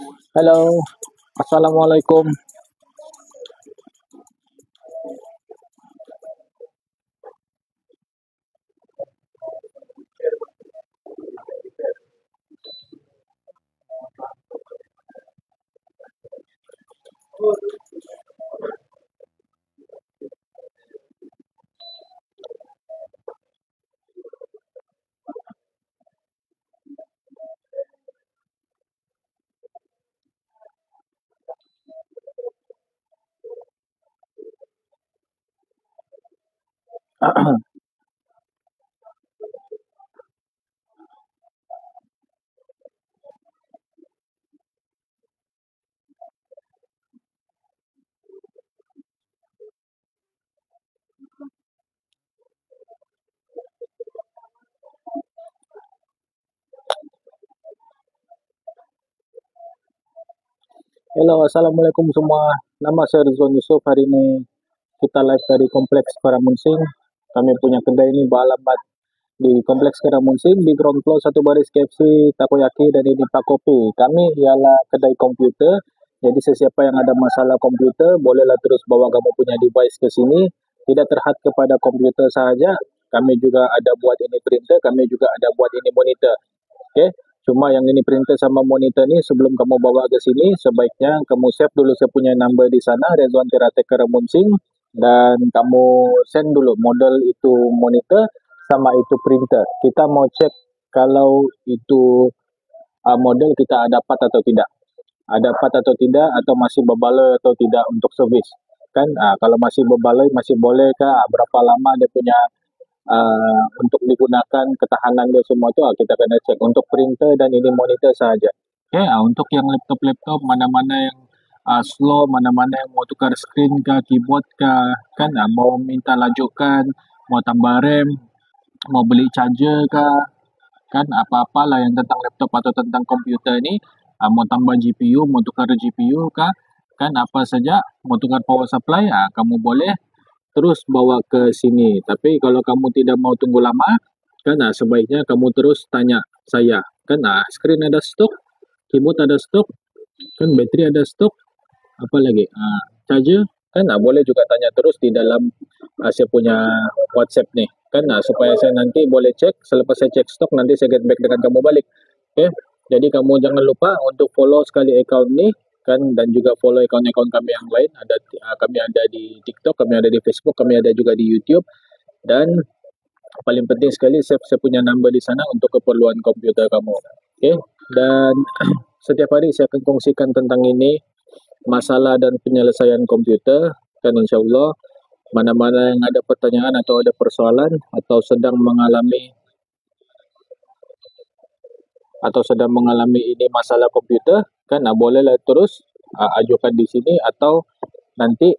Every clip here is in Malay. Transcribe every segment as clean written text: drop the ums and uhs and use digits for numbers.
Halo, assalamualaikum. Halo, assalamualaikum semua. Nama saya Rizwan Yusuf. Hari ini kita live dari Kompleks Karamunsing. Kami punya kedai ini beralamat di Kompleks Karamunsing di ground floor satu baris KFC, Takoyaki dan ini Pak Kopi. Kami ialah kedai komputer. Jadi sesiapa yang ada masalah komputer, bolehlah terus bawa kamu punya device ke sini. Tidak terhad kepada komputer sahaja. Kami juga ada buat ini printer, kami juga ada buat ini monitor. Oke, cuma yang ini printer sama monitor ni sebelum kamu bawa ke sini, sebaiknya kamu save dulu saya punya number di sana, Rezwan Teratek Karamunsing, dan kamu send dulu model itu monitor sama itu printer. Kita mau cek kalau itu model kita dapat atau tidak. Dapat atau tidak, atau masih berbaloi atau tidak untuk servis. Kan, kalau masih berbaloi, masih boleh kah? Berapa lama dia punya untuk digunakan ketahanan dia semua tu kita kena cek untuk printer dan ini monitor sahaja. Okay, untuk yang laptop-laptop mana-mana yang slow, mana-mana yang mau tukar screen ke, keyboard ke, kan mau minta lajukan, mau tambah RAM, mau beli charger ke, kan apa-apalah yang tentang laptop atau tentang komputer ni, mau tambah GPU, mau tukar GPU ke, kan apa saja, mau tukar power supply, kamu boleh terus bawa ke sini. Tapi kalau kamu tidak mau tunggu lama, kan sebaiknya kamu terus tanya saya. Kan screen ada stok, keyboard ada stok, kan bateri ada stok, apa lagi? Charger, kan boleh juga tanya terus di dalam saya punya WhatsApp nih. Kan supaya saya nanti boleh cek, selepas saya cek stok nanti saya get back dengan kamu balik. Oke. Jadi kamu jangan lupa untuk follow sekali account nih kan, dan juga follow account-account kami yang lain. Kami ada di TikTok, kami ada di Facebook, kami ada juga di YouTube, dan paling penting sekali saya punya number di sana untuk keperluan komputer kamu. Oke. Dan setiap hari saya akan kongsikan tentang ini, masalah dan penyelesaian komputer, dan insya Allah mana-mana yang ada pertanyaan atau ada persoalan atau sedang mengalami ini masalah komputer, kan bolehlah terus ajukan di sini, atau nanti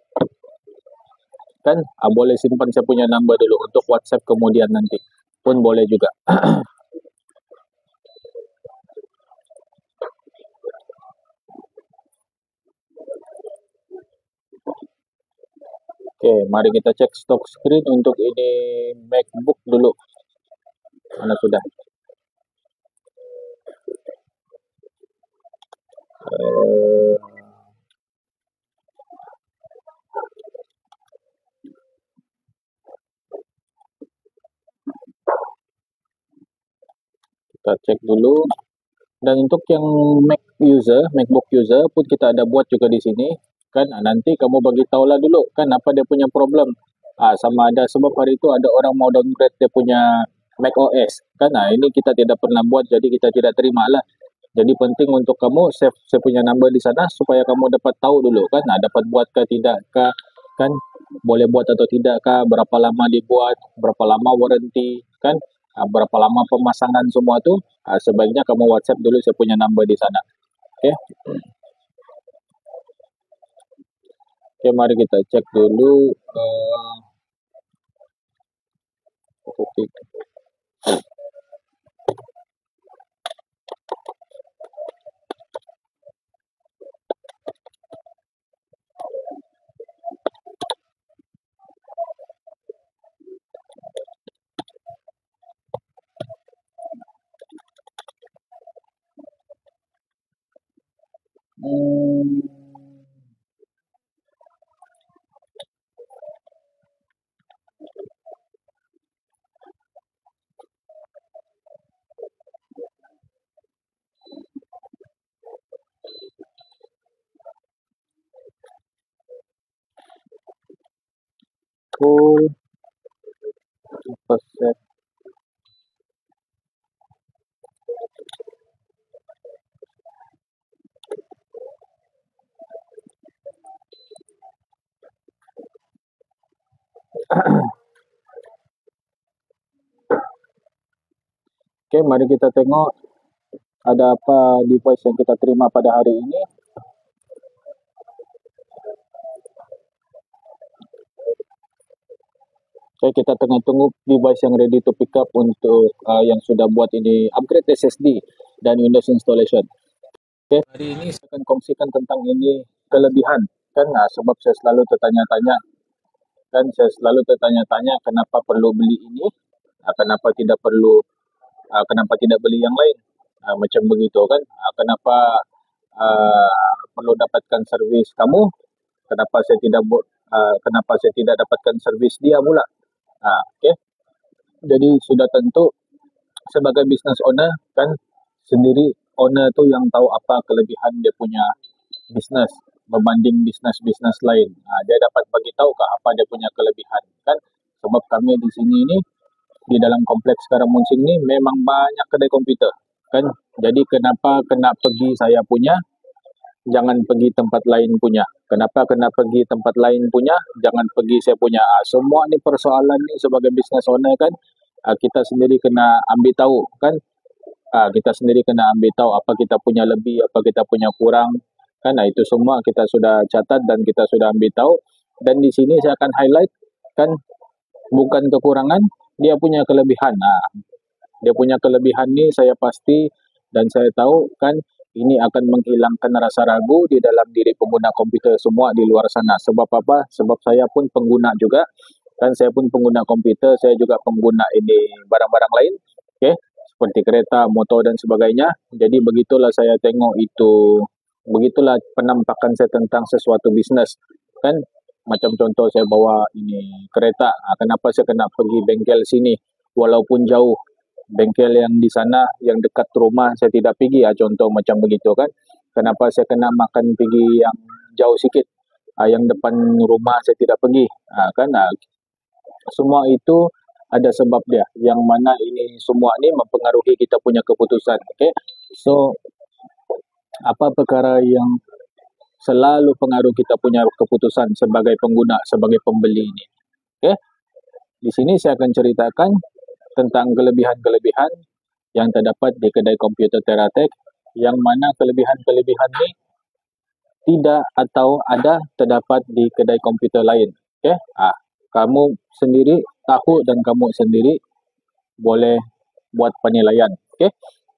kan boleh simpan saya punya number dulu untuk WhatsApp kemudian nanti pun boleh juga. Oke, mari kita cek stok screen untuk ini MacBook dulu. Mana sudah? Kita cek dulu. Dan untuk yang MacBook user pun kita ada buat juga di sini. Kan nanti kamu bagi tahulah dulu kan apa dia punya problem. Sama ada sebab hari itu ada orang mau downgrade dia punya Mac OS. Kan ini kita tidak pernah buat, jadi kita tidak terima lah. Jadi penting untuk kamu save saya punya number di sana supaya kamu dapat tahu dulu kan, dapat buat ke tidak ke, kan boleh buat atau tidak kah, berapa lama dibuat, berapa lama warranty, kan berapa lama pemasangan semua tu. Sebaiknya kamu WhatsApp dulu saya punya number di sana. Oke. Oke, mari kita cek dulu full 2%. Oke, mari kita tengok ada apa device yang kita terima pada hari ini. Oke, kita tengah tunggu device yang ready to pick up untuk yang sudah buat ini upgrade SSD dan Windows installation. Oke, hari ini saya akan kongsikan tentang ini kelebihan kan, sebab saya selalu tertanya-tanya kenapa perlu beli ini, kenapa tidak perlu kenapa tidak beli yang lain, macam begitu kan, kenapa perlu dapatkan servis kamu, kenapa saya tidak dapatkan servis dia pula. Oke. Jadi sudah tentu sebagai business owner kan, sendiri owner tu yang tahu apa kelebihan dia punya bisnes berbanding bisnes-bisnes lain. Dia dapat bagi tahu apa dia punya kelebihan kan, sebab kami di sini ini di dalam kompleks Karamunsing ni memang banyak kedai komputer kan. Jadi kenapa kena pergi saya punya, jangan pergi tempat lain punya. Kenapa kena pergi tempat lain punya, jangan pergi saya punya. Semua ni persoalan ni sebagai business owner kan, kita sendiri kena ambil tahu kan. Kita sendiri kena ambil tahu apa kita punya lebih, apa kita punya kurang kan. Itu semua kita sudah catat dan kita sudah ambil tahu. Dan di sini saya akan highlight kan, bukan kekurangan, dia punya kelebihan. Dia punya kelebihan ni saya pasti dan saya tahu kan, ini akan menghilangkan rasa ragu di dalam diri pengguna komputer semua di luar sana. Sebab apa? Sebab saya pun pengguna juga kan, saya pun pengguna komputer, saya juga pengguna ini barang-barang lain, okay? Seperti kereta, motor dan sebagainya. Jadi begitulah saya tengok itu, begitulah penampakan saya tentang sesuatu bisnes kan. Macam contoh saya bawa ini kereta, kenapa saya kena pergi bengkel sini walaupun jauh, bengkel yang di sana yang dekat rumah saya tidak pergi, contoh macam begitu kan. Kenapa saya kena makan pergi yang jauh sikit, yang depan rumah saya tidak pergi, kan. Semua itu ada sebab dia, yang mana ini semua ni mempengaruhi kita punya keputusan. Okay? So apa perkara yang selalu pengaruh kita punya keputusan sebagai pengguna, sebagai pembeli ini? Okay? Di sini saya akan ceritakan tentang kelebihan-kelebihan yang terdapat di kedai komputer Teratech, yang mana kelebihan-kelebihan ini tidak atau ada terdapat di kedai komputer lain. Okay? Kamu sendiri tahu dan kamu sendiri boleh buat penilaian. Okay?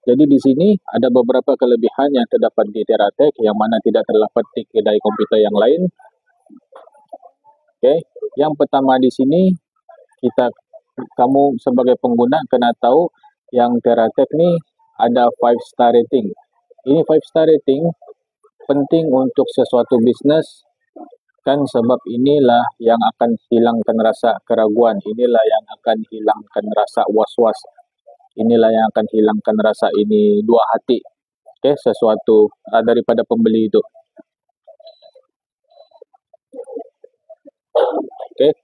Jadi di sini ada beberapa kelebihan yang terdapat di Teratech yang mana tidak terdapat di kedai komputer yang lain. Okay? Yang pertama di sini, kamu sebagai pengguna kena tahu yang Teratech ni ada 5-star rating. Ini 5-star rating penting untuk sesuatu bisnes kan, sebab inilah yang akan hilangkan rasa keraguan, inilah yang akan hilangkan rasa was-was, inilah yang akan hilangkan rasa ini dua hati, okay, sesuatu daripada pembeli itu. Okay.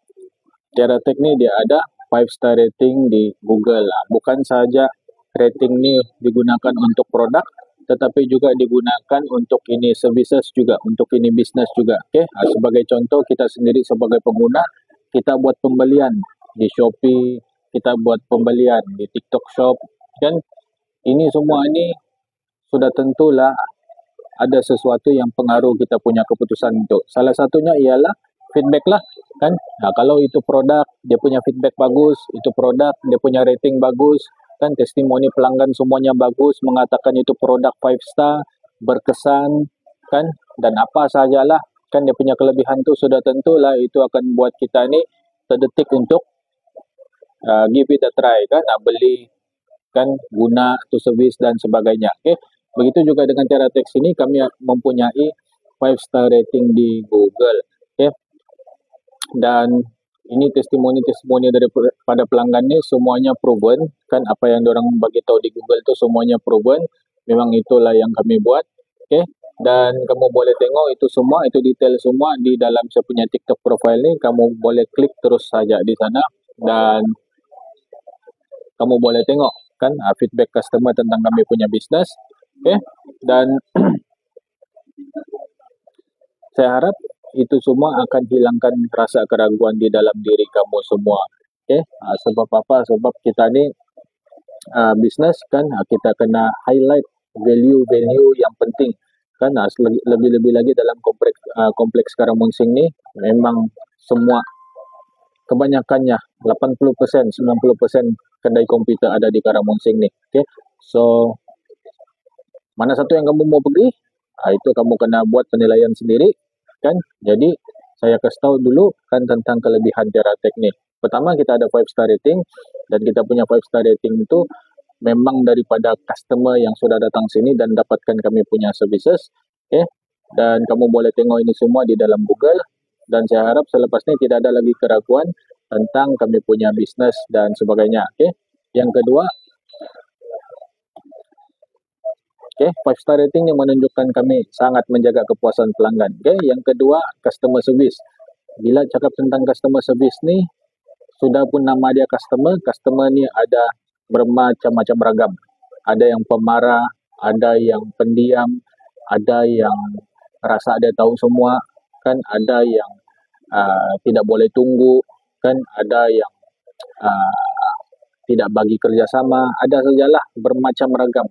Teratech ni dia ada 5-star rating di Google. Bukan saja rating ni digunakan untuk produk, tetapi juga digunakan untuk ini services juga, untuk ini bisnes juga. Okay? Sebagai contoh, kita sendiri sebagai pengguna, kita buat pembelian di Shopee, kita buat pembelian di TikTok Shop, kan? Ini semua ini sudah tentulah ada sesuatu yang pengaruh kita punya keputusan itu. Salah satunya ialah feedback lah, kan? Kalau itu produk, dia punya feedback bagus, itu produk, dia punya rating bagus, kan, testimoni pelanggan semuanya bagus, mengatakan itu produk 5-star, berkesan, kan, dan apa sajalah, kan, dia punya kelebihan tu sudah tentulah itu akan buat kita ni terdetik untuk give it a try, kan, beli, kan, guna tu servis dan sebagainya. Okay? Begitu juga dengan Teratech sini, kami mempunyai 5-star rating di Google. Okay? Dan ini testimoni-testimoni daripada pelanggan ni semuanya proven, kan, apa yang diorang bagi tahu di Google tu semuanya proven, memang itulah yang kami buat. Okay? Dan kamu boleh tengok itu semua, itu detail semua di dalam saya punya TikTok profile ni. Kamu boleh klik terus saja di sana dan kamu boleh tengok kan feedback customer tentang kami punya bisnes. Okay? Dan saya harap itu semua akan hilangkan rasa keraguan di dalam diri kamu semua. Okay? Sebab apa? Sebab kita ni bisnes kan kita kena highlight value-value yang penting kan lebih-lebih lagi dalam kompleks Karamunsing ni memang semua kebanyakannya 80% 90% kedai komputer ada di Karamunsing ni. Okay? So mana satu yang kamu mau pergi, itu kamu kena buat penilaian sendiri kan. Jadi saya kasih tahu dulu kan tentang kelebihan Teratek ni. Pertama kita ada 5 star rating dan kita punya 5 star rating itu memang daripada customer yang sudah datang sini dan dapatkan kami punya services. Okay? Dan kamu boleh tengok ini semua di dalam Google dan saya harap selepas ini tidak ada lagi keraguan tentang kami punya bisnes dan sebagainya. Okay? Yang kedua, okay, 5 star rating yang menunjukkan kami sangat menjaga kepuasan pelanggan. Okay? Yang kedua, customer service. Bila cakap tentang customer service ni, sudah pun nama dia customer ni ada bermacam-macam ragam. Ada yang pemarah, ada yang pendiam, ada yang rasa dia tahu semua, kan ada yang tidak boleh tunggu, kan ada yang tidak bagi kerjasama, ada sajalah bermacam ragam.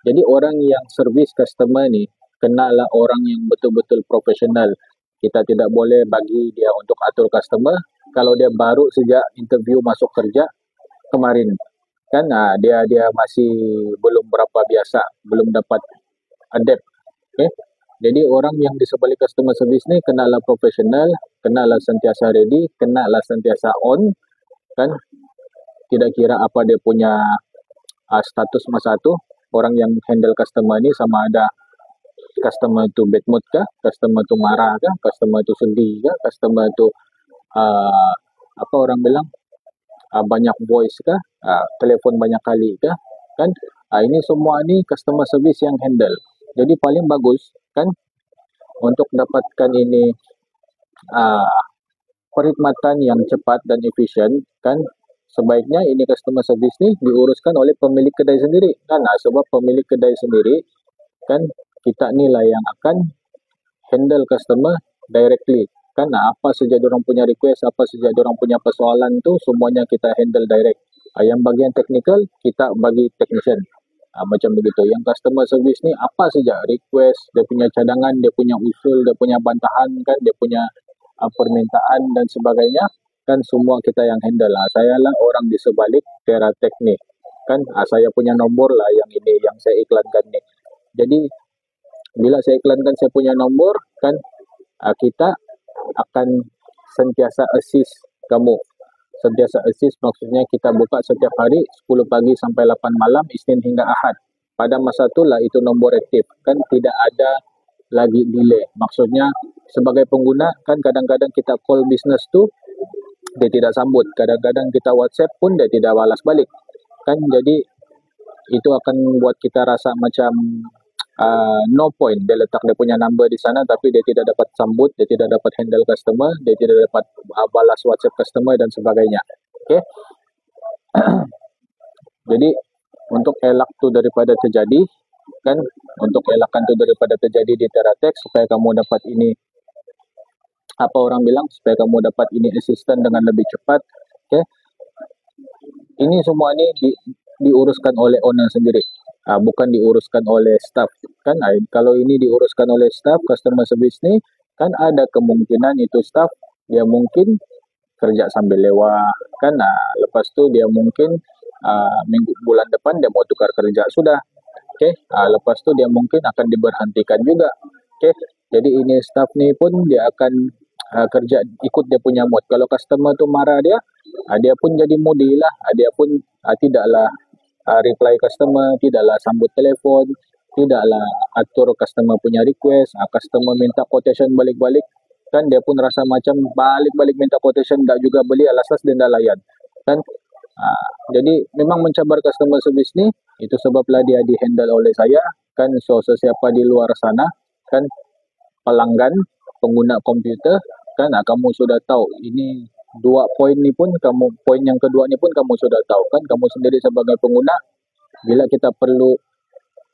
Jadi orang yang servis customer ni kenalah orang yang betul-betul profesional. Kita tidak boleh bagi dia untuk atur customer kalau dia baru sejak interview masuk kerja kemarin. Kan dia masih belum berapa biasa, belum dapat adapt. Okay? Jadi orang yang di sebalik customer service ni kenalah profesional, kenalah sentiasa ready, kenalah sentiasa on, kan? Tidak kira apa dia punya status masa tu, orang yang handle customer ni sama ada customer tu bad mood kah, customer tu marah kah, customer tu sedih kah, customer tu apa orang bilang banyak voice kah, telefon banyak kali kah, kan? Ini semua ni customer service yang handle. Jadi paling bagus kan untuk dapatkan ini perkhidmatan yang cepat dan efisien kan, sebaiknya ini customer service ni diuruskan oleh pemilik kedai sendiri kan. Sebab pemilik kedai sendiri kan kita ni lah yang akan handle customer directly kan. Apa saja diorang punya request, apa saja diorang punya persoalan tu semuanya kita handle direct. Yang bagian technical kita bagi technician. Macam begitu. Yang customer service ni apa saja request, dia punya cadangan, dia punya usul, dia punya bantahan kan, dia punya permintaan dan sebagainya kan semua kita yang handle. Saya lah orang di sebalik Teratek ni kan. Saya punya nombor lah yang ini yang saya iklankan ni. Jadi bila saya iklankan saya punya nombor kan, kita akan sentiasa assist kamu. Sentiasa assist maksudnya kita buka setiap hari 10 pagi sampai 8 malam, Isnin hingga Ahad. Pada masa itulah itu nombor aktif kan, tidak ada lagi delay. Maksudnya sebagai pengguna kan kadang-kadang kita call business tu dia tidak sambut, kadang-kadang kita WhatsApp pun dia tidak balas balik kan. Jadi itu akan buat kita rasa macam no point. Dia letak dia punya number di sana tapi dia tidak dapat sambut, dia tidak dapat handle customer, dia tidak dapat balas WhatsApp customer dan sebagainya. Okay. Jadi untuk elak tu daripada terjadi kan, untuk elakkan tu daripada terjadi di Teratek supaya kamu dapat ini apa orang bilang, supaya kamu dapat ini assistant dengan lebih cepat. Okay. Ini semua ni diuruskan oleh owner sendiri. Bukan diuruskan oleh staff kan. Kalau ini diuruskan oleh staff customer service ni kan ada kemungkinan itu staff dia mungkin kerja sambil lewat kan. Lepas tu dia mungkin bulan depan dia mau tukar kerja sudah. Okay. Lepas tu dia mungkin akan diberhentikan juga. Okay. Jadi ini staff ni pun dia akan kerja ikut dia punya mood. Kalau customer tu marah dia pun jadi moody lah. Dia pun tidaklah reply customer, tidaklah sambut telefon, tidaklah atur customer punya request. Customer minta quotation balik-balik kan, dia pun rasa macam balik-balik minta quotation tak juga beli, alas-alas dia tak layan kan. Jadi memang mencabar customer service ni, itu sebablah dia dihandle oleh saya kan. So sesiapa di luar sana kan pelanggan, pengguna komputer, kan kamu sudah tahu ini dua poin ni pun poin yang kedua ni pun kamu sudah tahu kan, kamu sendiri sebagai pengguna bila kita perlu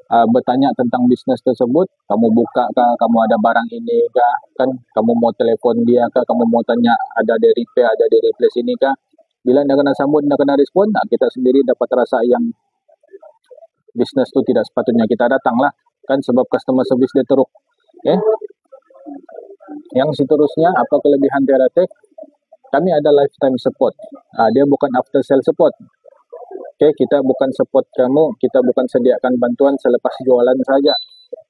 bertanya tentang bisnes tersebut, kamu buka kah, kamu ada barang ini kah, kan kamu mau telepon dia kah, kamu mau tanya ada di repair, ada di replace ini kah, bila anda kena sambut, anda kena respon, kita sendiri dapat rasa yang bisnes tu tidak sepatutnya kita datang lah kan, sebab customer service dia teruk. Okay? Yang seterusnya, apa kelebihan Teratek? Kami ada lifetime support. Dia bukan after sale support. Okay, kita bukan support kamu, kita bukan sediakan bantuan selepas jualan saja.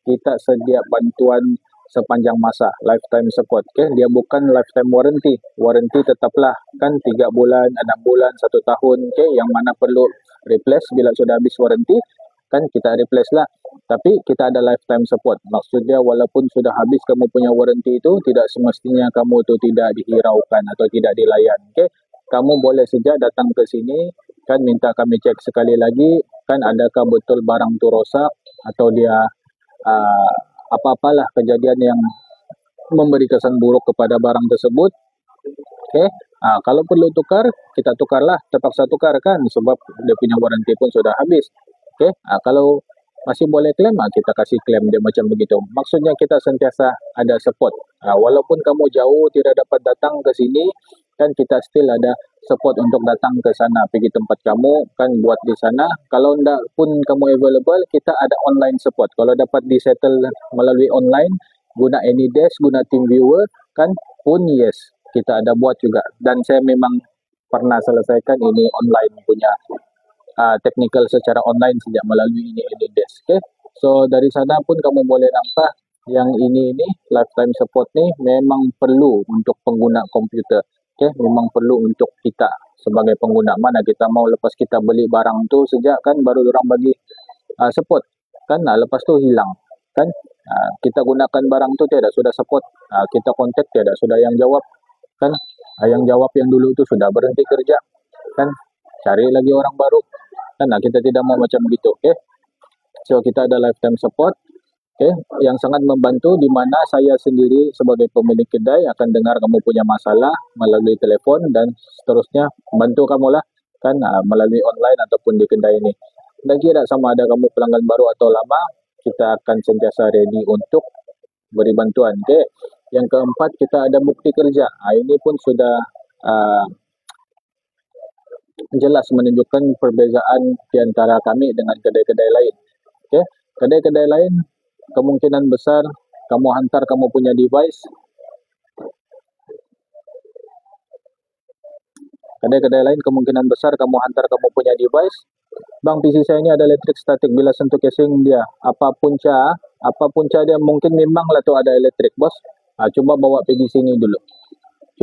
Kita sedia bantuan sepanjang masa, lifetime support. Okay, dia bukan lifetime warranty. Warranty tetaplah kan 3 bulan, 6 bulan, 1 tahun. Okay, yang mana perlu replace bila sudah habis warranty, kan kita replace lah. Tapi kita ada lifetime support. Maksudnya walaupun sudah habis kamu punya warranty itu, tidak semestinya kamu itu tidak dihiraukan atau tidak dilayan. Okay, kamu boleh saja datang ke sini, kan minta kami cek sekali lagi, kan adakah betul barang tu rosak atau dia apa-apalah kejadian yang memberi kesan buruk kepada barang tersebut. Okay, kalau perlu tukar, kita tukarlah, terpaksa tukar kan, sebab dia punya warranty pun sudah habis. Okay, kalau masih boleh klaim, kita kasih klaim dia macam begitu. Maksudnya kita sentiasa ada support. Walaupun kamu jauh tidak dapat datang ke sini, kan kita still ada support untuk datang ke sana, pergi tempat kamu, kan buat di sana. Kalau tidak pun kamu available, kita ada online support. Kalau dapat disettle melalui online, guna AnyDesk, guna TeamViewer, kan pun yes, kita ada buat juga. Dan saya memang pernah selesaikan ini online punya technical secara online sejak melalui ini AnyDesk. Okay? So dari sana pun kamu boleh nampak yang ini lifetime support ni memang perlu untuk pengguna komputer. Okay? Memang perlu untuk kita sebagai pengguna. Mana kita mau lepas kita beli barang tu sejak kan baru orang bagi support. Kan lepas tu hilang. Kan kita gunakan barang tu tiada sudah support. Kita kontak tiada sudah yang jawab. Kan yang jawab yang dulu tu sudah berhenti kerja. Kan cari lagi orang baru. Kan kita tidak mau macam begitu. Okay? So kita ada lifetime support. Okay, yang sangat membantu di mana saya sendiri sebagai pemilik kedai akan dengar kamu punya masalah melalui telepon dan seterusnya bantu kamu lah kan melalui online ataupun di kedai ini. Dan kira sama ada kamu pelanggan baru atau lama, kita akan sentiasa ready untuk beri bantuan. Okay. Yang keempat, kita ada bukti kerja. Ini pun sudah jelas menunjukkan perbezaan di antara kami dengan kedai-kedai lain. Okay. Kedai-kedai lain kemungkinan besar kamu hantar kamu punya device. Kedai-kedai lain kemungkinan besar kamu hantar kamu punya device. Bang, PC saya ini ada elektrik statik, bila sentuh casing dia apa punca dia mungkin memanglah tu ada elektrik, bos. Coba bawa pergi sini dulu.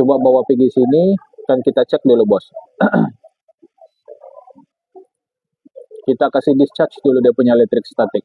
Coba bawa pergi sini kan kita cek dulu, bos. Kita kasih discharge dulu dia punya elektrik statik.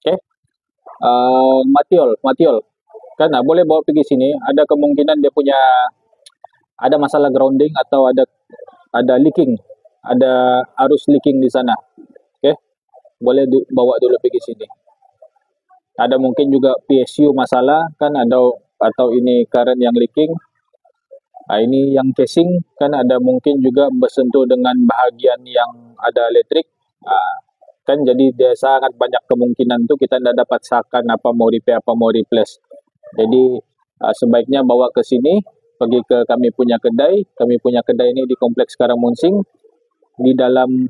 Okay. Matiol. Kan boleh bawa pergi sini. Ada kemungkinan dia punya ada masalah grounding atau ada leaking, ada arus leaking di sana. Okay. Boleh bawa dulu pergi sini. Ada mungkin juga PSU masalah kan, atau ini current yang leaking. Ini yang casing kan ada mungkin juga bersentuh dengan bahagian yang ada elektrik. Kan jadi dia sangat banyak kemungkinan tu kita tidak dapat sakan apa mau repair apa mau replace. Jadi sebaiknya bawa ke sini, pergi ke kami punya kedai. Kami punya kedai ini di Kompleks Karamunsing di dalam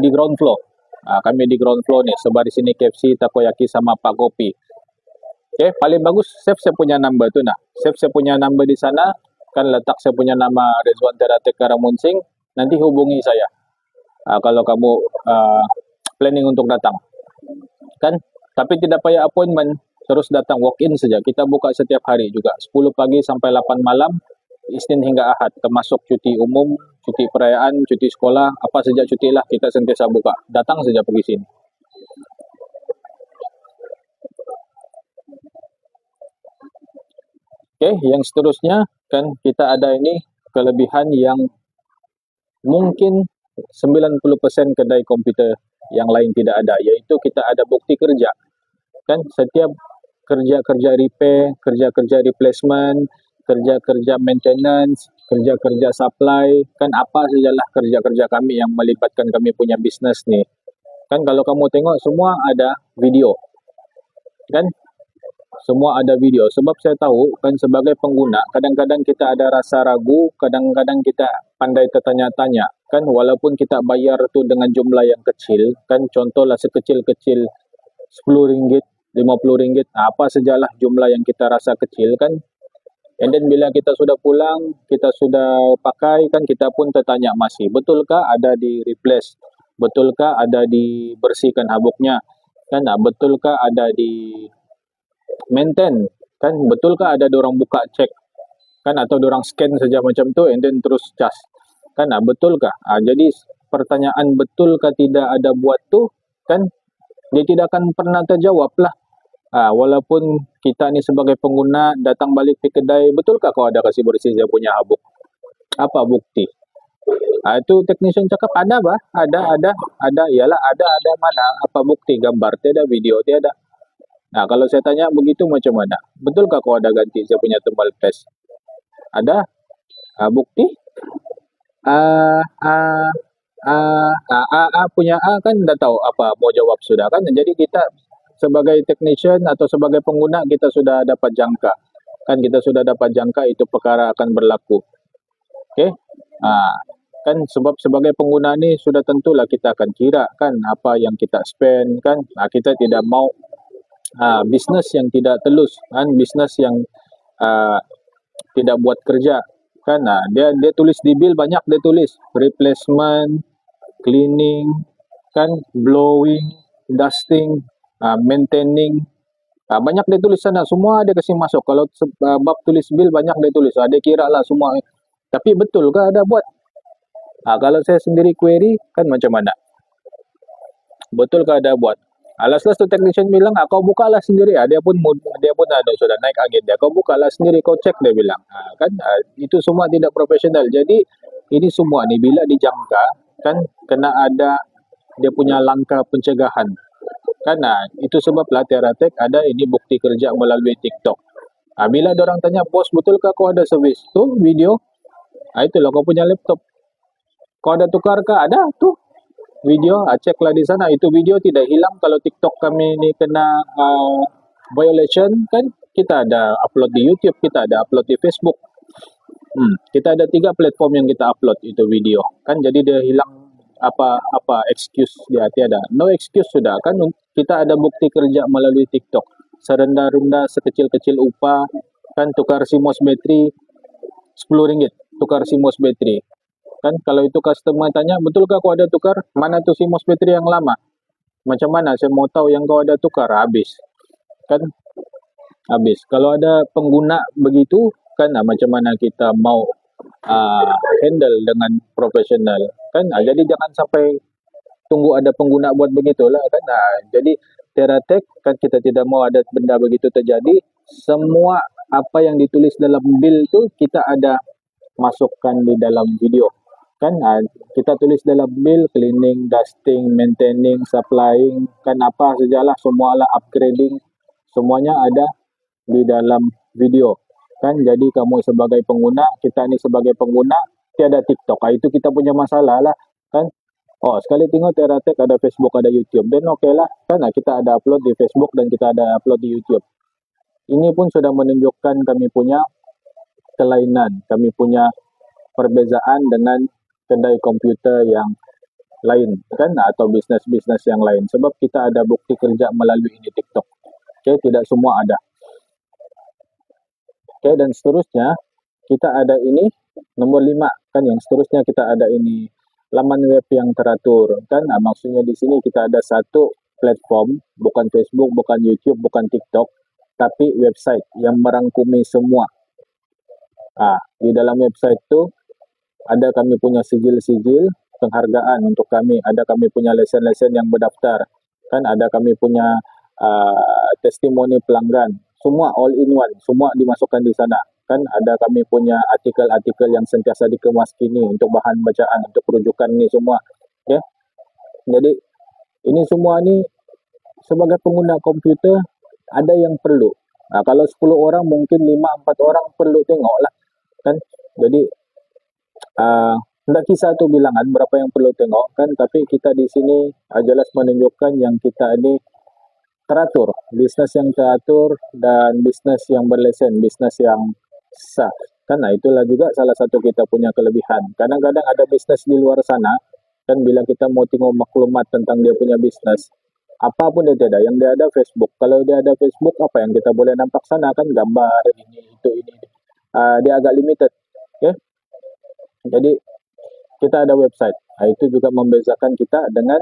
di ground floor. Kami di ground floor nih, sebar di sini KFC, takoyaki sama Pak Kopi. Okay, paling bagus save saya punya number tu nah. Save saya punya number di sana, kan letak saya punya nama Rizwan Teratek Karamunsing, nanti hubungi saya. Kalau kamu planning untuk datang. Kan? Tapi tidak payah appointment, terus datang walk in saja. Kita buka setiap hari juga, 10 pagi sampai 8 malam. Isnin hingga Ahad, termasuk cuti umum, cuti perayaan, cuti sekolah, apa saja cuti lah kita sentiasa buka. Datang saja pergi sini. Oke, yang seterusnya kan kita ada ini kelebihan yang mungkin 90% kedai komputer yang lain tidak ada, yaitu kita ada bukti kerja. Kan setiap kerja-kerja repair, kerja-kerja replacement, kerja-kerja maintenance, kerja-kerja supply, kan apa sajalah kerja-kerja kami yang melibatkan kami punya bisnis nih. Kan kalau kamu tengok semua ada video. Kan semua ada video. Sebab saya tahu kan sebagai pengguna kadang-kadang kita ada rasa ragu, kadang-kadang kita pandai tertanya-tanya. Kan walaupun kita bayar tu dengan jumlah yang kecil, kan contohlah sekecil-kecil 10 ringgit, 50 ringgit, apa sajalah jumlah yang kita rasa kecil kan. And then bila kita sudah pulang, kita sudah pakai kan kita pun tertanya masih, betulkah ada di replace? Betulkah ada dibersihkan habuknya? Kan betulkah ada di maintain? Kan betulkah ada dorang buka cek? Kan atau dorang scan saja macam tu and then terus cas? Kan betulkah? Jadi pertanyaan betulkah tidak ada buat tu kan dia tidak akan pernah terjawab lah. Walaupun kita ni sebagai pengguna datang balik ke kedai, betulkah kau ada kasih bersih saya punya habuk? Apa bukti? Itu technician cakap ada bah, ada, iyalah ada mana? Apa bukti? Gambar tiada, video tiada. Kalau saya tanya begitu macam mana? Betulkah kau ada ganti saya punya tembal test? Ada? Bukti? Punya kan dah tahu apa mau jawab sudah kan. Jadi kita sebagai technician atau sebagai pengguna kita sudah dapat jangka. Kan kita sudah dapat jangka itu perkara akan berlaku. Okey? Kan sebab sebagai pengguna ni sudah tentulah kita akan kira kan apa yang kita spend kan. Kita tidak mau bisnes yang tidak telus kan, bisnes yang tidak buat kerja kan. Dia tulis di bil banyak, dia tulis replacement, cleaning kan, blowing, dusting, maintaining, banyak dia tulis sana, semua dia kasih masuk. Kalau bab tulis bil banyak dia tulis, dia kira lah semua. Tapi betul ke ada buat? Kalau saya sendiri query kan macam mana? Betul ke ada buat? Last tu technician bilang, kau bukalah sendiri. Dia pun sudah naik angin dia. Kau bukalah sendiri, kau cek dia bilang. Kan itu semua tidak profesional. Jadi ini semua ni bila dijangka kan kena ada dia punya langkah pencegahan. Kan itu sebablah Teratek ada ini bukti kerja melalui TikTok. Bila orang tanya, bos betulkah kau ada servis? Tu video. Itulah kau punya laptop. Kau ada tukar ke? Ada tu video. Ceklah di sana. Itu video tidak hilang. Kalau TikTok kami ni kena violation kan kita ada upload di YouTube, kita ada upload di Facebook. Kita ada 3 platform yang kita upload itu video. Kan jadi dia hilang apa excuse dia tiada. No excuse sudah kan kita ada bukti kerja melalui TikTok. Serendah-rendah sekecil-kecil upah kan tukar simos bateri 10 ringgit tukar simos bateri. Kan kalau itu customer tanya, betulkah kau ada tukar? Mana tu simos bateri yang lama? Macam mana saya mau tahu yang kau ada tukar? Habis. Kan habis. Kalau ada pengguna begitu kan macam mana kita mau handle dengan profesional kan. Jadi jangan sampai tunggu ada pengguna buat begitulah kan. Jadi Teratek kan kita tidak mau ada benda begitu terjadi. Semua apa yang ditulis dalam bil tu kita ada masukkan di dalam video kan. Kita tulis dalam bil cleaning, dusting, maintaining, supplying kan apa sajalah, semualah upgrading, semuanya ada di dalam video kan. Jadi kamu sebagai pengguna, kita ni sebagai pengguna tiada TikTok, itu kita punya masalah lah kan. Sekali tengok Teratek ada Facebook, ada YouTube, dan okey lah kan. Kita ada upload di Facebook dan kita ada upload di YouTube. Ini pun sudah menunjukkan kami punya kelainan, kami punya perbezaan dengan kedai komputer yang lain kan, atau bisnes-bisnes yang lain. Sebab kita ada bukti kerja melalui ini TikTok. Tidak semua ada. Dan seterusnya kita ada ini nomor 5 kan. Yang seterusnya kita ada ini laman web yang teratur kan. Maksudnya di sini kita ada satu platform, bukan Facebook, bukan YouTube, bukan TikTok, tapi website yang merangkumi semua Di dalam website itu ada kami punya sijil-sijil penghargaan untuk kami, ada kami punya lesen-lesen yang berdaftar, kan ada kami punya testimoni pelanggan, semua all in one, semua dimasukkan di sana. Kan ada kami punya artikel-artikel yang sentiasa dikemas kini untuk bahan bacaan, untuk rujukan ni semua. Okay? Jadi ini semua ni sebagai pengguna komputer ada yang perlu. Kalau 10 orang mungkin 5-4 orang perlu tengok lah. Kan? Jadi tidak kisah tu bilangan berapa yang perlu tengok kan, tapi kita di sini jelas menunjukkan yang kita ini teratur, bisnes yang teratur dan bisnes yang berlesen, bisnes yang sah. Karena itulah juga salah satu kita punya kelebihan. Kadang-kadang ada bisnes di luar sana, kan bila kita mau tengok maklumat tentang dia punya bisnes, apa pun dia tidak, yang dia ada Facebook. Kalau dia ada Facebook, apa yang kita boleh nampak sana kan gambar ini, itu, ini. Dia agak limited. Okay? Jadi kita ada website. Itu juga membezakan kita dengan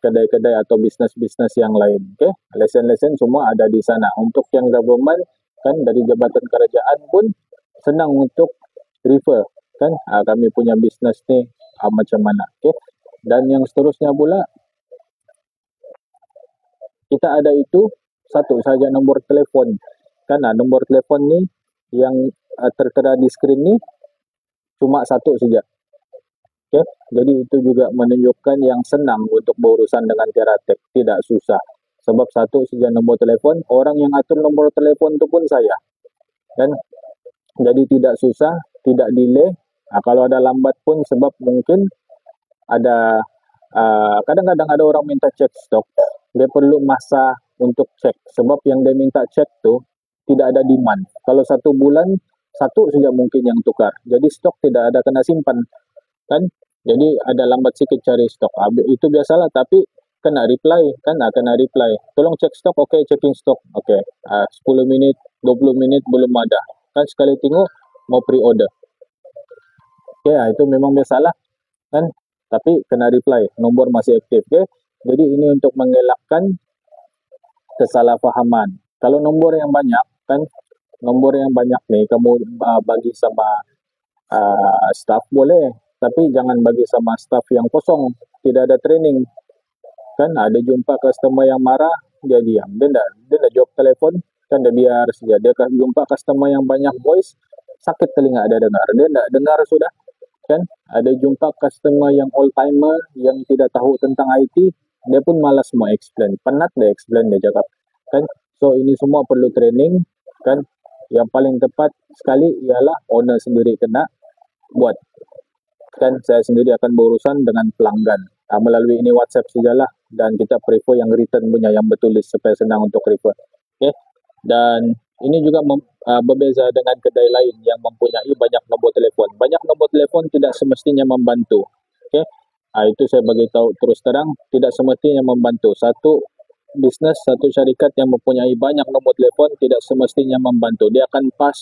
kedai-kedai atau bisnes-bisnes yang lain. Okay? Lesen-lesen semua ada di sana. Untuk yang government, kan dari jabatan kerajaan pun senang untuk refer. Kan kami punya bisnes ni macam mana. Okay? Dan yang seterusnya pula, kita ada itu satu saja nombor telefon. Kan nombor telefon ni yang tertera di skrin ni cuma satu saja. Okay? Jadi itu juga menunjukkan yang senang untuk berurusan dengan Teratek, tidak susah. Sebab satu saja nombor telefon, orang yang atur nombor telefon itu pun saya. Kan? Jadi tidak susah, tidak delay. Kalau ada lambat pun sebab mungkin ada kadang-kadang ada orang minta cek stok, dia perlu masa untuk cek. Sebab yang dia minta cek tu tidak ada demand. Kalau 1 bulan, satu saja mungkin yang tukar. Jadi stok tidak ada kena simpan. Kan? Jadi ada lambat sikit cari stok. Itu biasalah, tapi kena reply. Kan kena reply. Tolong cek stok, okay, checking stok. Okay. 10 minit, 20 menit belum ada. Kan sekali tengok, mau pre-order. Okay, itu memang biasalah. Kan? Tapi kena reply. Nombor masih aktif. Okay? Jadi ini untuk mengelakkan kesalahpahaman. Kalau nombor yang banyak, kan nombor yang banyak nih, kamu bagi sama staff boleh, tapi jangan bagi sama staff yang kosong, tidak ada training. Kan ada jumpa customer yang marah, dia diam, dia tidak jawab telepon, kan dia biar saja. Dia jumpa customer yang banyak voice, sakit telinga dia dengar, dia tidak dengar sudah. Kan ada jumpa customer yang old timer yang tidak tahu tentang IT, dia pun malas mau explain, penat dia explain, dia cakap. Kan so ini semua perlu training. Kan yang paling tepat sekali ialah owner sendiri kena buat. Kan saya sendiri akan berurusan dengan pelanggan melalui ini WhatsApp sajalah, dan kita prefer yang written punya, yang bertulis supaya senang untuk refer. Okay? Dan ini juga berbeza dengan kedai lain yang mempunyai banyak nombor telefon. Banyak nombor telefon tidak semestinya membantu. Okay? Itu saya bagi tahu terus terang, tidak semestinya membantu. Satu bisnes, satu syarikat yang mempunyai banyak nombor telefon tidak semestinya membantu. Dia akan pas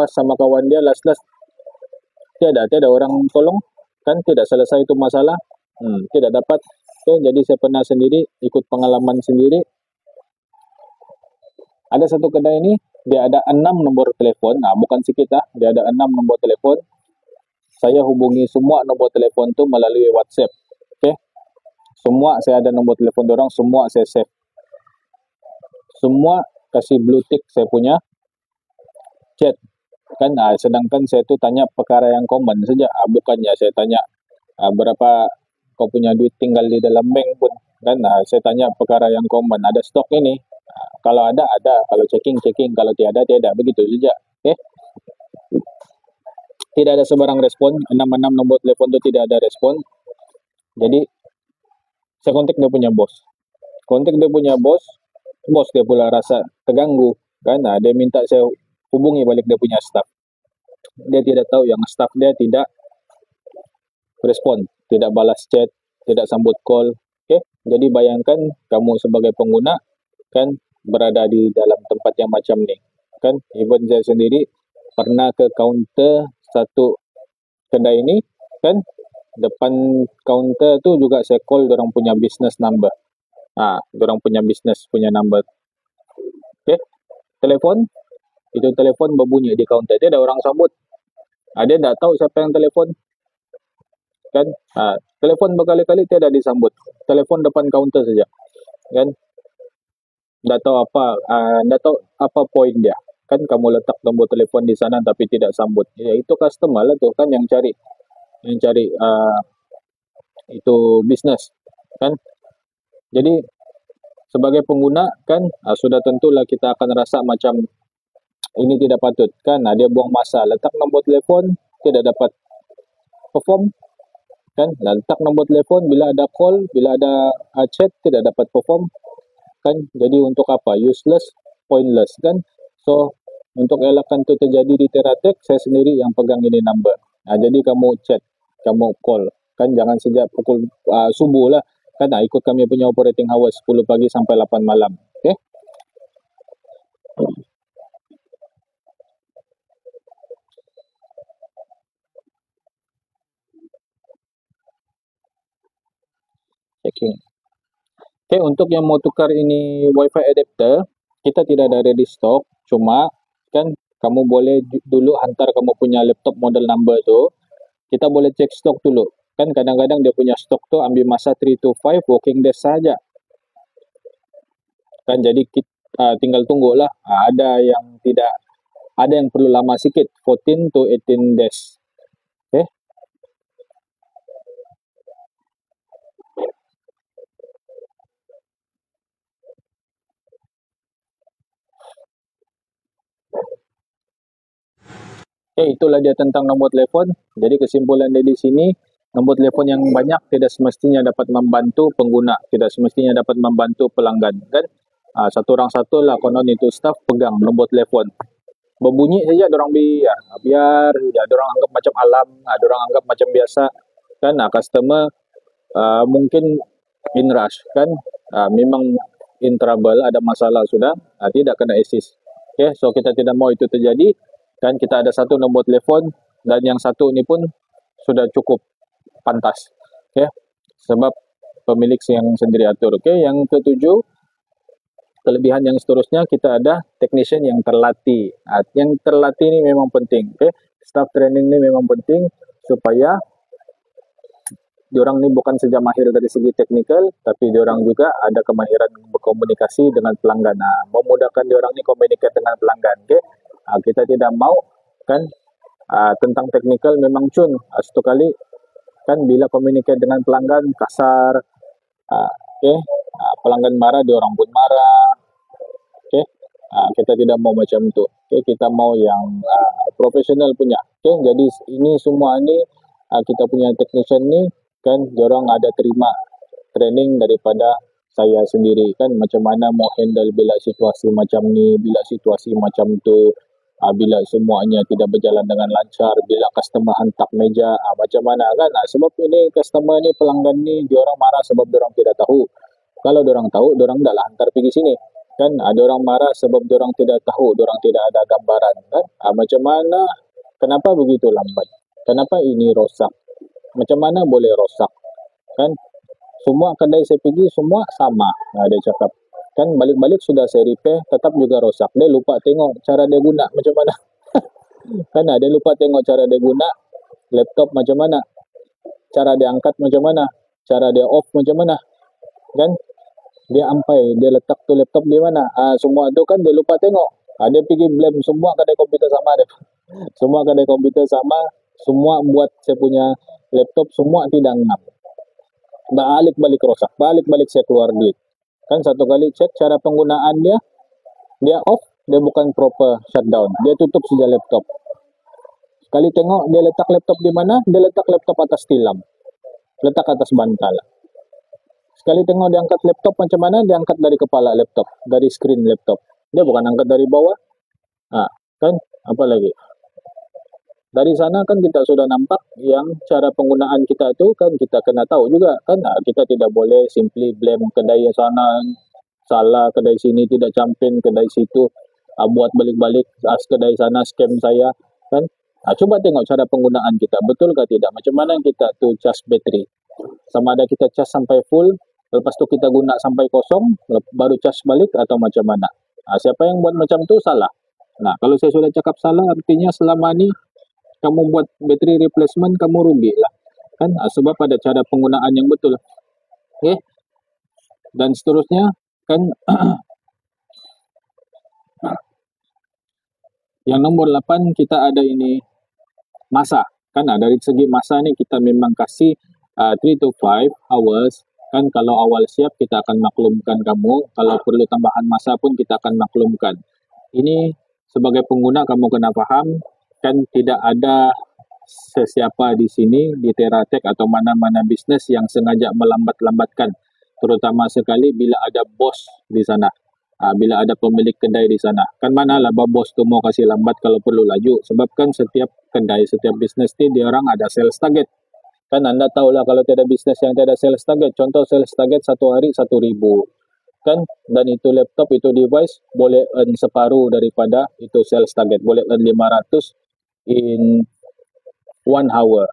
sama kawan dia, last tiada orang tolong, kan tidak selesai itu masalah, tidak dapat. Okay, jadi saya pernah sendiri ikut pengalaman sendiri. Ada satu kedai ini, dia ada 6 nombor telepon, bukan sikit dia ada 6 nombor telepon. Saya hubungi semua nombor telepon tu melalui WhatsApp. Okay? Semua saya ada nombor telepon orang, semua saya save. Semua kasih blue tick saya punya chat. Kan sedangkan saya tu tanya perkara yang common saja, bukannya saya tanya berapa kau punya duit tinggal di dalam bank pun. Kan saya tanya perkara yang common, ada stok ini, kalau ada, kalau checking, kalau tiada, begitu saja. Okay? Tidak ada sebarang respon, 6 nombor telepon tu tidak ada respon. Jadi saya kontak dia punya bos, bos dia pula rasa terganggu. Kan dia minta saya hubungi balik dia punya staff. Dia tidak tahu yang staff dia tidak respon, tidak balas chat, tidak sambut call. Okay? Jadi bayangkan kamu sebagai pengguna kan berada di dalam tempat yang macam ni. Kan even saya sendiri pernah ke kaunter satu kedai ini, kan depan kaunter tu juga saya call dorang punya business number. Dorang punya business punya number. Okay? Telepon, itu telepon berbunyi di kaunter. Dia ada orang sambut. Dia tidak tahu siapa yang telepon, kan? Telepon berkali-kali tidak disambut. Telepon depan kaunter saja, kan? Tidak tahu apa, tidak tahu apa poin dia. Kan kamu letak nombor telepon di sana tapi tidak sambut. Ya itu customer lah tuh kan yang cari itu bisnis, kan? Jadi sebagai pengguna kan sudah tentulah kita akan rasa macam ini tidak patut kan. Dia buang masa letak nombor telepon tidak dapat perform, kan. Letak nombor telepon bila ada call, bila ada chat tidak dapat perform, kan. Jadi untuk apa? Useless, pointless, kan. So untuk elakkan itu terjadi di Teratek, saya sendiri yang pegang ini number. Jadi kamu chat, kamu call, kan. Jangan sejak pukul subuh lah, kan. Ikut kami punya operating hours 10 pagi sampai 8 malam. Okay? Checking. Okay, untuk yang mau tukar ini WiFi adapter, kita tidak ada ready stock, cuma kan kamu boleh dulu hantar kamu punya laptop model number tu, kita boleh cek stok dulu. Kan kadang-kadang dia punya stok tu ambil masa 3 to 5 working days saja. Kan jadi kita tinggal tunggulah. Ada yang tidak, ada yang perlu lama sikit, 14 to 18 days. Okay? Itulah dia tentang nombor telefon. Jadi kesimpulan dia di sini, nombor telefon yang banyak tidak semestinya dapat membantu pengguna, tidak semestinya dapat membantu pelanggan, kan. Satu orang satu lah konon itu staff pegang nombor telefon. Berbunyi saja orang biar ya orang anggap macam alam, orang anggap macam biasa, kan. Customer mungkin in rush, kan. Memang in trouble, ada masalah sudah, tidak kena assist. Okay, so kita tidak mau itu terjadi. Kan kita ada satu nombor telefon dan yang satu ini pun sudah cukup pantas. Okay? Sebab pemilik yang sendiri atur. Okay? Yang ketujuh, kelebihan yang seterusnya kita ada technician yang terlatih. Yang terlatih ini memang penting. Okay? Staff training ini memang penting supaya diorang ini bukan saja mahir dari segi teknikal, tapi diorang juga ada kemahiran berkomunikasi dengan pelanggan. Memudahkan diorang ini komunikasi dengan pelanggan. Okay? Kita tidak mau kan tentang teknikal memang cun satu kali kan bila komunikasi dengan pelanggan kasar, okay? Pelanggan marah, diorang pun marah. Okay? Kita tidak mau macam itu. Okay? Kita mau yang profesional punya. Okay? Jadi ini semua ini kita punya technician ni kan diorang ada terima training daripada saya sendiri, kan. Macam mana mau handle bila situasi macam ni, bila situasi macam tu, bila semuanya tidak berjalan dengan lancar, bila customer hantar meja, macam mana, kan. Sebab ini customer ni, pelanggan ni, diorang marah sebab diorang tidak tahu. Kalau diorang tahu, diorang taklah hantar pergi sini, kan. Diorang marah sebab diorang tidak tahu, diorang tidak ada gambaran, kan. Macam mana, kenapa begitu lambat, kenapa ini rosak, macam mana boleh rosak, kan. Semua kedai saya pergi semua sama, dia cakap, kan. Balik-balik sudah saya repair tetap juga rosak. Dia lupa tengok cara dia guna macam mana. Kan dia lupa tengok cara dia guna laptop macam mana, cara dia angkat macam mana, cara dia off macam mana, kan. Dia ampai, dia letak tu laptop di mana, semua tu kan dia lupa tengok. Dia pergi blame semua kedai komputer sama dia. Semua kedai komputer sama, semua buat saya punya laptop semua tidak ngam. Balik-balik rosak, balik-balik saya keluar duit. Kan satu kali cek cara penggunaan dia off, dia bukan proper shutdown, dia tutup saja laptop. Sekali tengok dia letak laptop di mana, dia letak laptop atas tilam, letak atas bantal. Sekali tengok dia angkat laptop macam mana, dia angkat dari kepala laptop, dari screen laptop, dia bukan angkat dari bawah. Kan, apa lagi? Dari sana kan kita sudah nampak yang cara penggunaan kita itu kan kita kena tahu juga, kan. Kita tidak boleh simply blame kedai yang sana salah, kedai sini tidak campaign, kedai situ buat balik-balik, kedai sana scam saya, kan. Coba tengok cara penggunaan kita, betul ke tidak, macam mana kita tu charge bateri, sama ada kita charge sampai full, lepas tu kita guna sampai kosong, baru charge balik atau macam mana. Siapa yang buat macam tu salah. Kalau saya sudah cakap salah, artinya selama ni kamu buat battery replacement, kamu rugi lah kan. Sebab ada cara penggunaan yang betul. Oke, dan seterusnya kan. Yang nomor 8 kita ada ini masa kan. Dari segi masa nih kita memang kasih 3 to 5 hours kan. Kalau awal siap kita akan maklumkan kamu, kalau perlu tambahan masa pun kita akan maklumkan. Ini sebagai pengguna kamu kena paham kan, tidak ada sesiapa di sini di TeraTech atau mana-mana bisnes yang sengaja melambat-lambatkan, terutama sekali bila ada bos di sana. Bila ada pemilik kedai di sana kan, manalah bos tu mau kasih lambat kalau perlu laju. Sebab kan setiap kedai, setiap bisnes ni dia orang ada sales target kan. Anda tahulah kalau tiada bisnes yang tiada sales target. Contoh sales target satu hari 1.000 kan, dan itu laptop, itu device boleh earn separuh daripada itu sales target, boleh earn 500 in 1 hour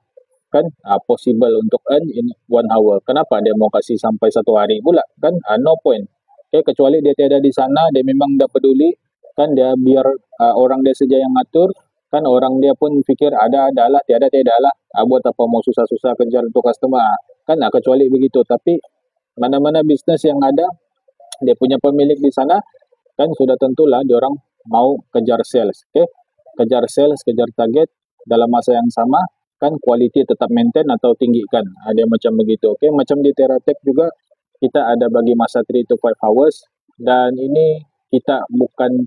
kan. Possible untuk earn in 1 hour. Kenapa dia mau kasih sampai 1 hari pula kan? No point. Okay, kecuali dia tiada di sana, dia memang tak peduli kan, dia biar orang dia saja yang ngatur kan. Orang dia pun fikir ada lah, tiada lah. Buat apa mau susah-susah kejar untuk customer kan. Kecuali begitu. Tapi mana-mana bisnes yang ada dia punya pemilik di sana kan, sudah tentulah dia orang mau kejar sales. Okay, kejar sales, kejar target dalam masa yang sama kan, quality tetap maintain atau tinggikan. Dia macam begitu. Okay, macam di TeraTech juga kita ada bagi masa 3 to 5 hours, dan ini kita bukan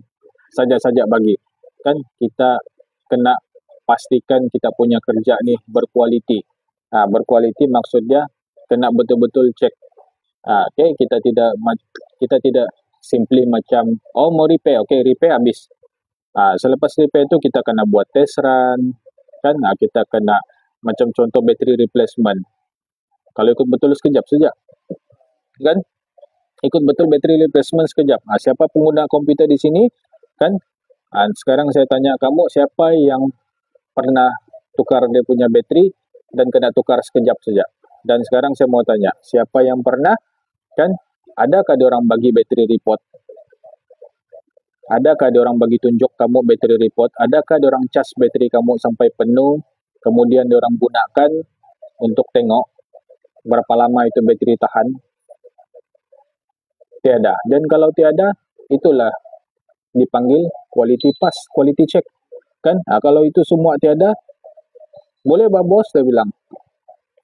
saja-saja bagi kan, kita kena pastikan kita punya kerja ni berkualiti. Berkualiti maksudnya kena betul-betul cek. Okay, kita tidak simply macam mau repair, okay, repair habis. Selepas repair itu kita kena buat test run kan. Kita kena macam contoh battery replacement, kalau ikut betul sekejap saja kan, ikut betul battery replacement sekejap. Siapa pengguna komputer di sini kan? Sekarang saya tanya kamu, siapa yang pernah tukar dia punya bateri dan kena tukar sekejap saja? Dan sekarang saya mau tanya, siapa yang pernah kan? Adakah dia orang bagi battery report? Adakah dia orang bagi tunjuk kamu battery report? Adakah dia orang cas bateri kamu sampai penuh, kemudian dia orang gunakan untuk tengok berapa lama itu bateri tahan? Tiada. Dan kalau tiada, itulah dipanggil quality pass, quality check kan. Kalau itu semua tiada, boleh bos, dia bilang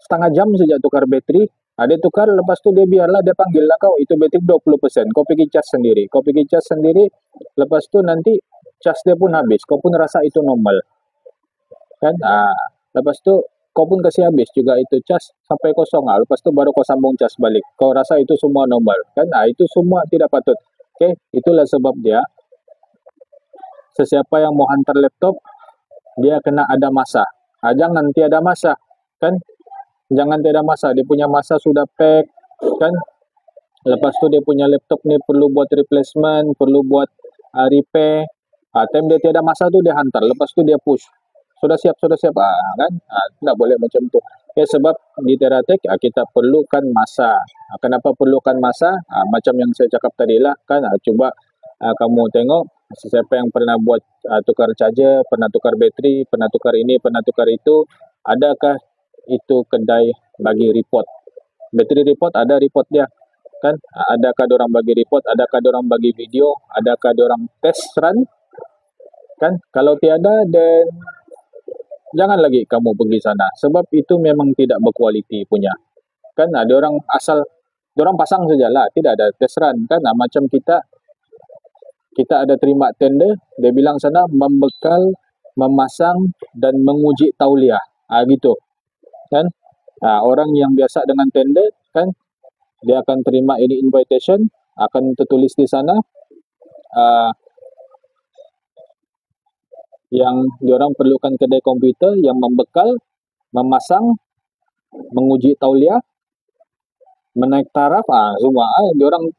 setengah jam saja tukar bateri. Dia tukar, lepas tu dia biarlah, dia panggil lah kau, itu bateri 20%, kau pergi cas sendiri, lepas tu nanti cas dia pun habis, kau pun rasa itu normal kan. Lepas tu kau pun kasih habis juga itu cas sampai kosong. Lepas tu baru kau sambung cas balik, kau rasa itu semua normal kan. Itu semua tidak patut. Okay, itulah sebab dia, sesiapa yang mau hantar laptop, dia kena ada masa. Jangan tiada masa kan, jangan tiada masa. Dia punya masa sudah pack kan. Lepas tu dia punya laptop ni perlu buat replacement, perlu buat repair. Time dia tiada masa tu dia hantar, lepas tu dia push, sudah siap kan. Tidak boleh macam tu. Sebab di TeraTech kita perlukan masa. Kenapa perlukan masa? Macam yang saya cakap tadi lah kan. Coba kamu tengok siapa yang pernah buat tukar charger, pernah tukar bateri, pernah tukar ini, pernah tukar itu. Adakah itu kedai bagi report? Bateri report ada report dia kan. Adakah diorang bagi report? Adakah diorang bagi video? Adakah diorang test run kan? Kalau tiada, dan jangan lagi kamu pergi sana, sebab itu memang tidak berkualiti punya kan. Diorang asal diorang pasang sajalah, tidak ada test run kan. Macam kita ada terima tender, dia bilang sana membekal, memasang dan menguji tauliah gitu kan. Orang yang biasa dengan tender kan, dia akan terima ini invitation, akan tertulis di sana yang diorang perlukan kedai komputer yang membekal, memasang, menguji tauliah, menaik taraf, semua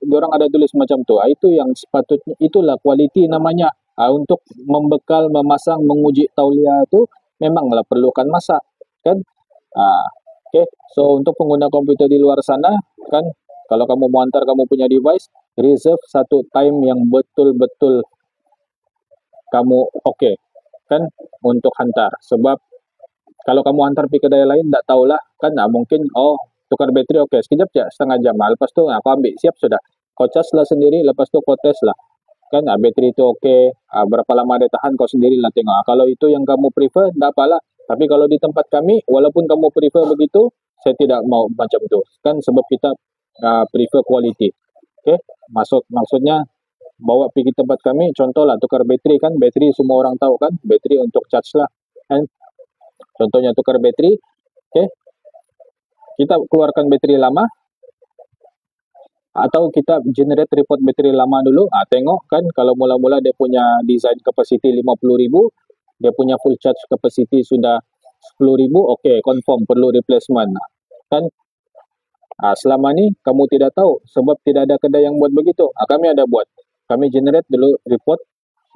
diorang ada tulis macam tu. Itu yang sepatutnya, itulah quality namanya. Untuk membekal, memasang, menguji tauliah itu memanglah perlukan masa kan. Okay. So untuk pengguna komputer di luar sana kan, kalau kamu mau hantar kamu punya device, reserve satu time yang betul-betul kamu okay kan untuk hantar. Sebab kalau kamu hantar pergi kedai lain, tak tahulah kan, mungkin tukar bateri oke, sekejap ya, setengah jam, lepas tu aku ambil, siap sudah, kau cas lah sendiri, lepas tu kau tes lah kan, bateri itu oke, berapa lama dia tahan kau sendirilah tengok. Kalau itu yang kamu prefer, tak apalah. Tapi kalau di tempat kami, walaupun kamu prefer begitu, saya tidak mau macam itu kan, sebab kita prefer quality. Oke, maksudnya bawa pergi tempat kami, contohlah tukar bateri kan, bateri semua orang tahu kan, bateri untuk charge lah kan, contohnya tukar bateri. Oke, kita keluarkan bateri lama, atau kita generate report bateri lama dulu, tengok kan, kalau mula-mula dia punya design capacity 50.000, dia punya full charge capacity sudah 10.000, oke, confirm perlu replacement kan. Selama ni kamu tidak tahu, sebab tidak ada kedai yang buat begitu. Kami ada buat, kami generate dulu report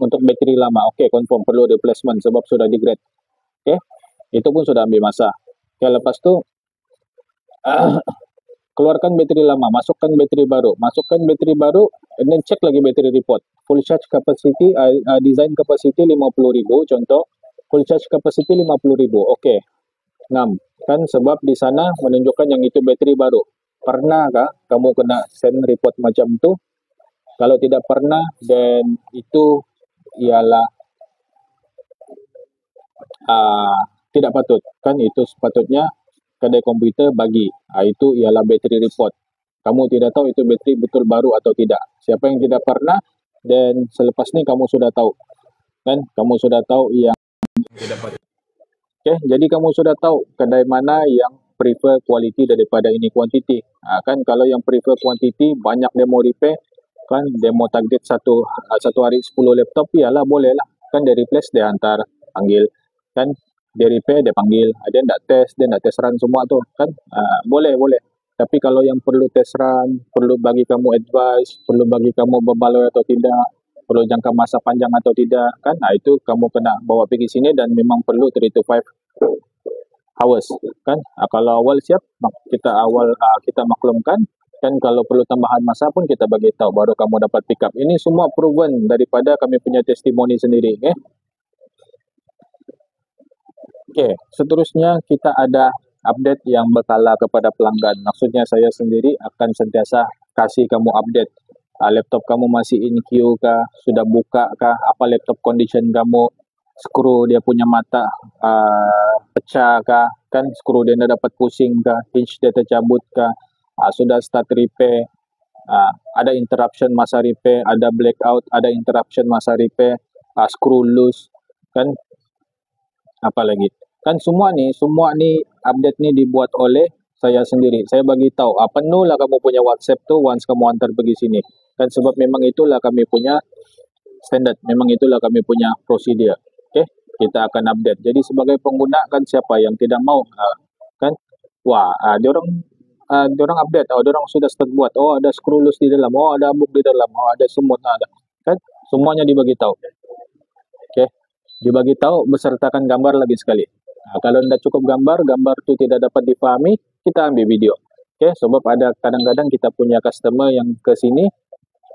untuk bateri lama, oke, confirm perlu replacement sebab sudah degrade. Oke, itu pun sudah ambil masa. Oke, lepas tu keluarkan bateri lama, masukkan bateri baru, and then cek lagi bateri report. Full charge capacity, design capacity 50.000, contoh, full charge capacity 50.000, oke. 6, kan sebab di sana menunjukkan yang itu bateri baru. Pernahkah kamu kena send report macam tu? Kalau tidak pernah, then itu ialah tidak patut, kan itu sepatutnya kedai komputer bagi, itu ialah bateri report. Kamu tidak tahu itu bateri betul baru atau tidak. Siapa yang tidak pernah, dan selepas ni kamu sudah tahu, kan? Kamu sudah tahu yang tidak patut. Oke, jadi kamu sudah tahu kedai mana yang prefer quality daripada ini quantity. Kan kalau yang prefer quantity, banyak demo repair, kan demo target satu hari 10 laptop, iyalah boleh lah. Kan dia replace, dia hantar, panggil, kan dia repair, dia panggil, dia nak test run semua tu kan, boleh. Tapi kalau yang perlu test run, perlu bagi kamu advice, perlu bagi kamu berbaloi atau tidak, perlu jangka masa panjang atau tidak kan, itu kamu kena bawa pergi sini, dan memang perlu 3 to 5 hours kan. Kalau awal siap, kita maklumkan kan, kalau perlu tambahan masa pun kita bagi tahu, baru kamu dapat pick up. Ini semua proven daripada kami punya testimoni sendiri. Oke, seterusnya kita ada update yang berkala kepada pelanggan. Maksudnya saya sendiri akan sentiasa kasih kamu update. Laptop kamu masih in queue kah? Sudah buka kah? Apa laptop condition kamu? Skru dia punya mata pecah kah? Kan skru dia tidak dapat pusing kah? Hinge dia tercabut kah? Sudah start repair? Ada interruption masa repair? Ada blackout? Ada interruption masa repair? Skru loose? Kan? Apa lagi? Kan semua ni update ni dibuat oleh saya sendiri. Saya bagi tahu, penuhlah kamu punya WhatsApp tu once kamu hantar pergi sini. Kan sebab memang itulah kami punya standard, memang itulah kami punya prosedur. Okey, kita akan update. Jadi sebagai pengguna kan, siapa yang tidak mau kan, diorang update, diorang sudah start buat, ada screw loose di dalam, ada bug di dalam, ada semut, ada kan, semuanya dibagi tahu. Okey, dibagi tahu besertakan gambar lagi sekali. Kalau tidak cukup gambar tu tidak dapat dipahami, kita ambil video. Okey, sebab ada kadang-kadang kita punya customer yang ke sini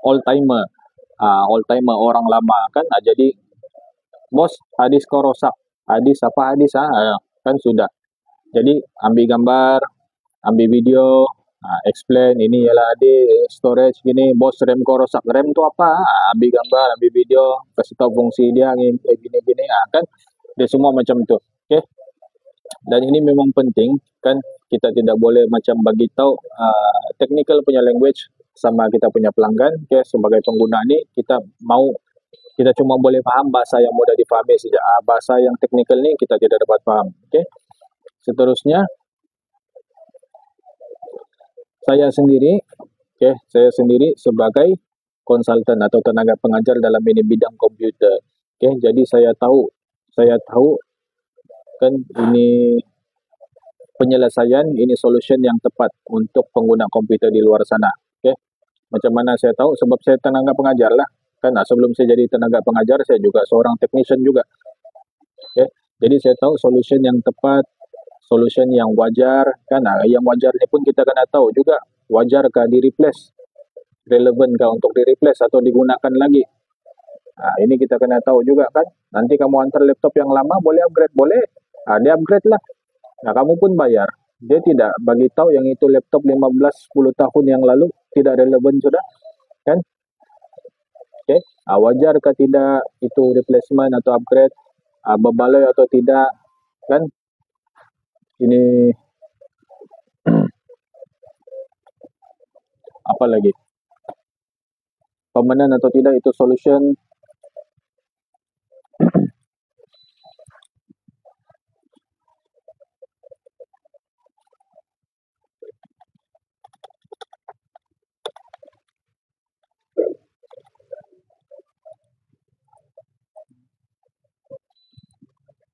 all timer orang lama kan. Jadi bos, hadis kau rosak, hadis kan sudah. Jadi ambil gambar, ambil video, explain, ini ialah storage gini, bos RAM kau rosak, RAM tu apa, ambil gambar, ambil video, kasih tahu fungsi dia gini kan, dia semua macam tu. Okey, dan ini memang penting kan, kita tidak boleh macam bagi tahu technical punya language sama kita punya pelanggan. Okey, sebagai pengguna ni kita cuma boleh faham bahasa yang mudah difahami saja. Bahasa yang technical ni kita tidak dapat faham. Okey, seterusnya saya sendiri sebagai konsultan atau tenaga pengajar dalam ini bidang komputer. Okey, jadi saya tahu kan ini penyelesaian, ini solution yang tepat untuk pengguna komputer di luar sana. Okey, macam mana saya tahu? Sebab saya tenaga pengajar lah kan. Sebelum saya jadi tenaga pengajar, saya juga seorang technician juga. Okey, jadi saya tahu solution yang tepat, solution yang wajar kan. Yang wajar ni pun kita kena tahu juga, wajarkah di replace, relevan kah untuk di replace atau digunakan lagi. Ini kita kena tahu juga kan. Nanti kamu antar laptop yang lama, boleh upgrade? Boleh. Dia upgrade lah. Nah, kamu pun bayar. Dia tidak bagi tahu yang itu laptop 15-10 tahun yang lalu tidak relevan sudah, kan? Oke, wajar ke tidak itu replacement atau upgrade, berbaloi atau tidak, kan? Ini apa lagi? Permanen atau tidak itu solution.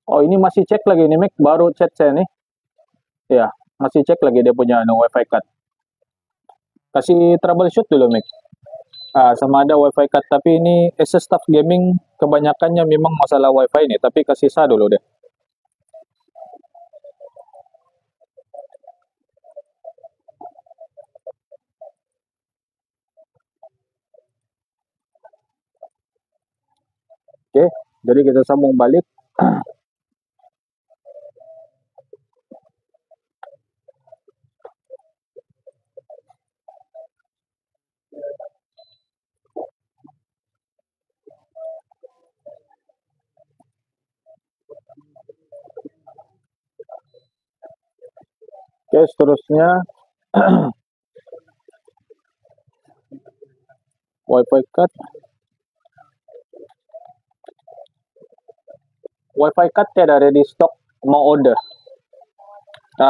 Oh, ini masih cek lagi nih, Mac. Baru chat saya nih. Ya, masih cek lagi dia punya Wi-Fi card. Kasih troubleshoot dulu, Mac. Sama ada Wi-Fi card, tapi ini as a staff gaming kebanyakannya memang masalah Wi-Fi ini, tapi kasih sah dulu deh. Oke, jadi kita sambung balik. Oke, seterusnya Wi-Fi card. Wi-Fi card tiada ready stock, mau order.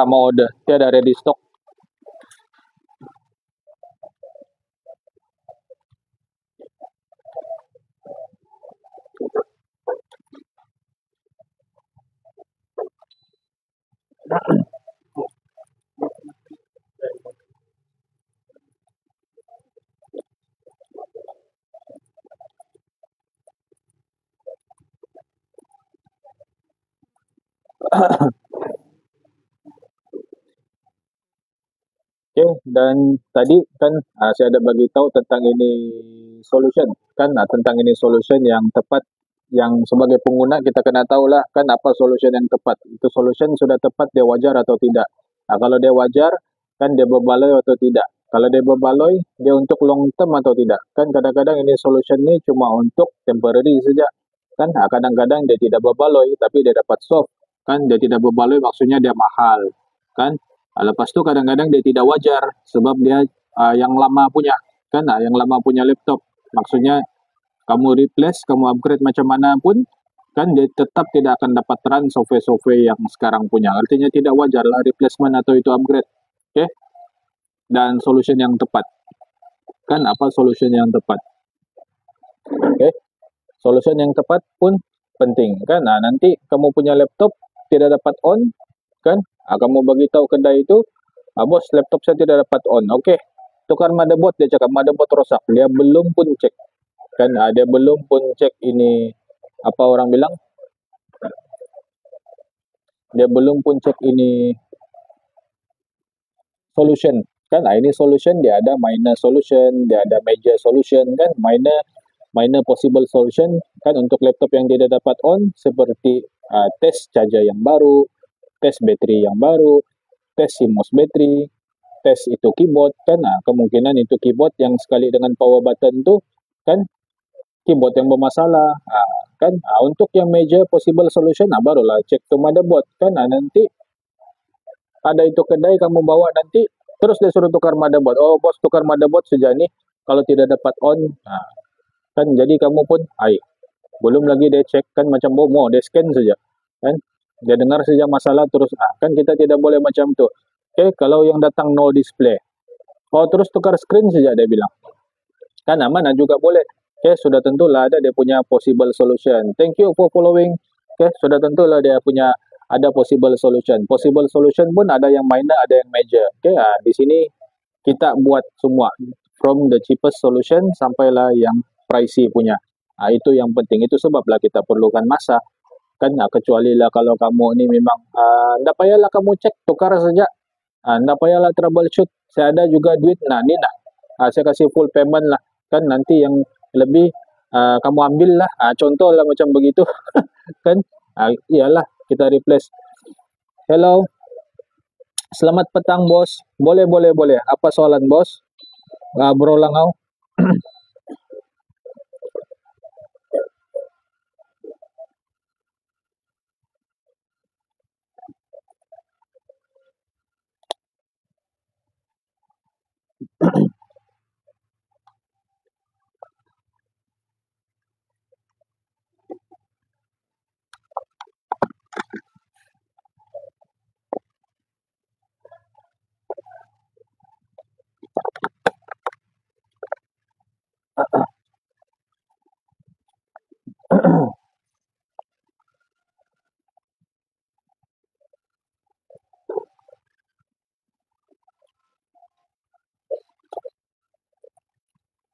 Mau order, tiada ready stock. Oke, dan tadi kan saya ada bagi tahu tentang ini solution kan, tentang ini solution yang tepat, yang sebagai pengguna kita kena tahu lah kan apa solution yang tepat. Itu solution sudah tepat, dia wajar atau tidak. Kalau dia wajar kan dia berbaloi atau tidak. Kalau dia berbaloi, dia untuk long term atau tidak. Kan kadang-kadang ini solution ini cuma untuk temporary saja. Kan kadang-kadang dia tidak berbaloi tapi dia dapat soft. Kan dia tidak berbaloi maksudnya dia mahal. Kan lepas tu kadang-kadang dia tidak wajar sebab dia yang lama punya, kan, yang lama punya laptop. Maksudnya kamu replace, kamu upgrade macam mana pun, kan dia tetap tidak akan dapat run software-software yang sekarang punya. Artinya tidak wajar lah replacement atau itu upgrade. Oke. Dan solution yang tepat. Kan apa solution yang tepat? Oke. Solution yang tepat pun penting, kan? Nanti kamu punya laptop tidak dapat on, kan? Kamu bagi tahu kedai itu, bos laptop saya tidak dapat on. Oke, tukar motherboard, dia cakap motherboard rosak. Dia belum pun cek, kan? Dia belum pun cek ini apa orang bilang? Dia belum pun cek ini solution, kan? Ini solution dia ada minor solution, dia ada major solution, kan? Minor possible solution kan untuk laptop yang tidak dapat on seperti tes charger yang baru, tes bateri yang baru, tes CMOS bateri, tes itu keyboard kan. Kemungkinan itu keyboard yang sekali dengan power button tuh kan keyboard yang bermasalah. Kan untuk yang major possible solution barulah cek ke motherboard kan. Nanti ada itu kedai kamu bawa nanti terus dia suruh tukar motherboard. Oh bos, tukar motherboard saja nih kalau tidak dapat on. Kan jadi kamu pun belum lagi dia cek kan macam mau dia scan saja kan, dia dengar saja masalah terus kan kita tidak boleh macam tu. Oke, kalau yang datang no display, terus tukar screen saja dia bilang kan mana juga boleh. Oke, sudah tentulah ada dia punya possible solution. Thank you for following. Oke, sudah tentulah dia punya ada possible solution. Possible solution pun ada yang minor, ada yang major. Oke, di sini kita buat semua from the cheapest solution sampailah yang pricey punya. Itu yang penting. Itu sebablah kita perlukan masa. Kan kecuali lah kalau kamu ini memang tidak payahlah kamu cek, tukar saja. Tidak payahlah troubleshoot. Saya ada juga duit. Ini saya kasih full payment lah. Kan nanti yang lebih kamu ambil lah, contoh lah macam begitu. Kan, iyalah kita replace. Hello, selamat petang bos, boleh boleh boleh, apa soalan bos? Berulang kau.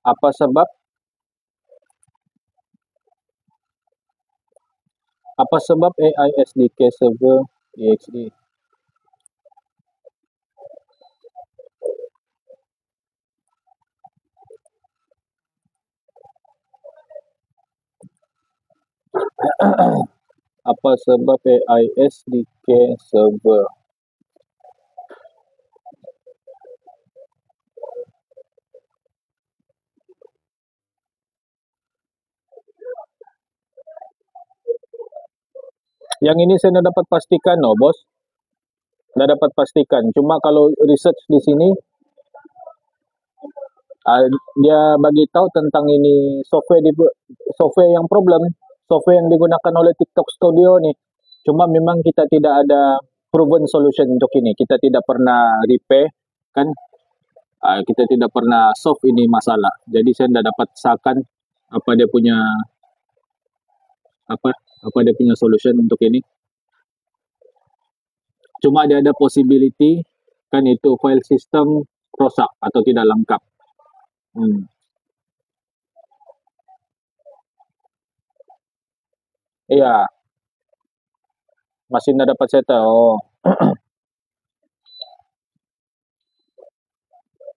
Apa sebab AI SDK server exe? Apa sebab AI SDK server? Yang ini saya tidak dapat pastikan, no, bos. Tidak dapat pastikan. Cuma kalau research di sini, dia bagi tahu tentang ini software yang problem, software yang digunakan oleh TikTok Studio nih. Cuma memang kita tidak ada proven solution untuk ini. Kita tidak pernah repair, kan? Kita tidak pernah solve ini masalah. Jadi saya tidak dapat sakan apa dia punya apa apa dia punya solution untuk ini. Cuma dia ada possibility kan itu file system rusak atau tidak lengkap. Iya, masih tidak dapat settle. Oh.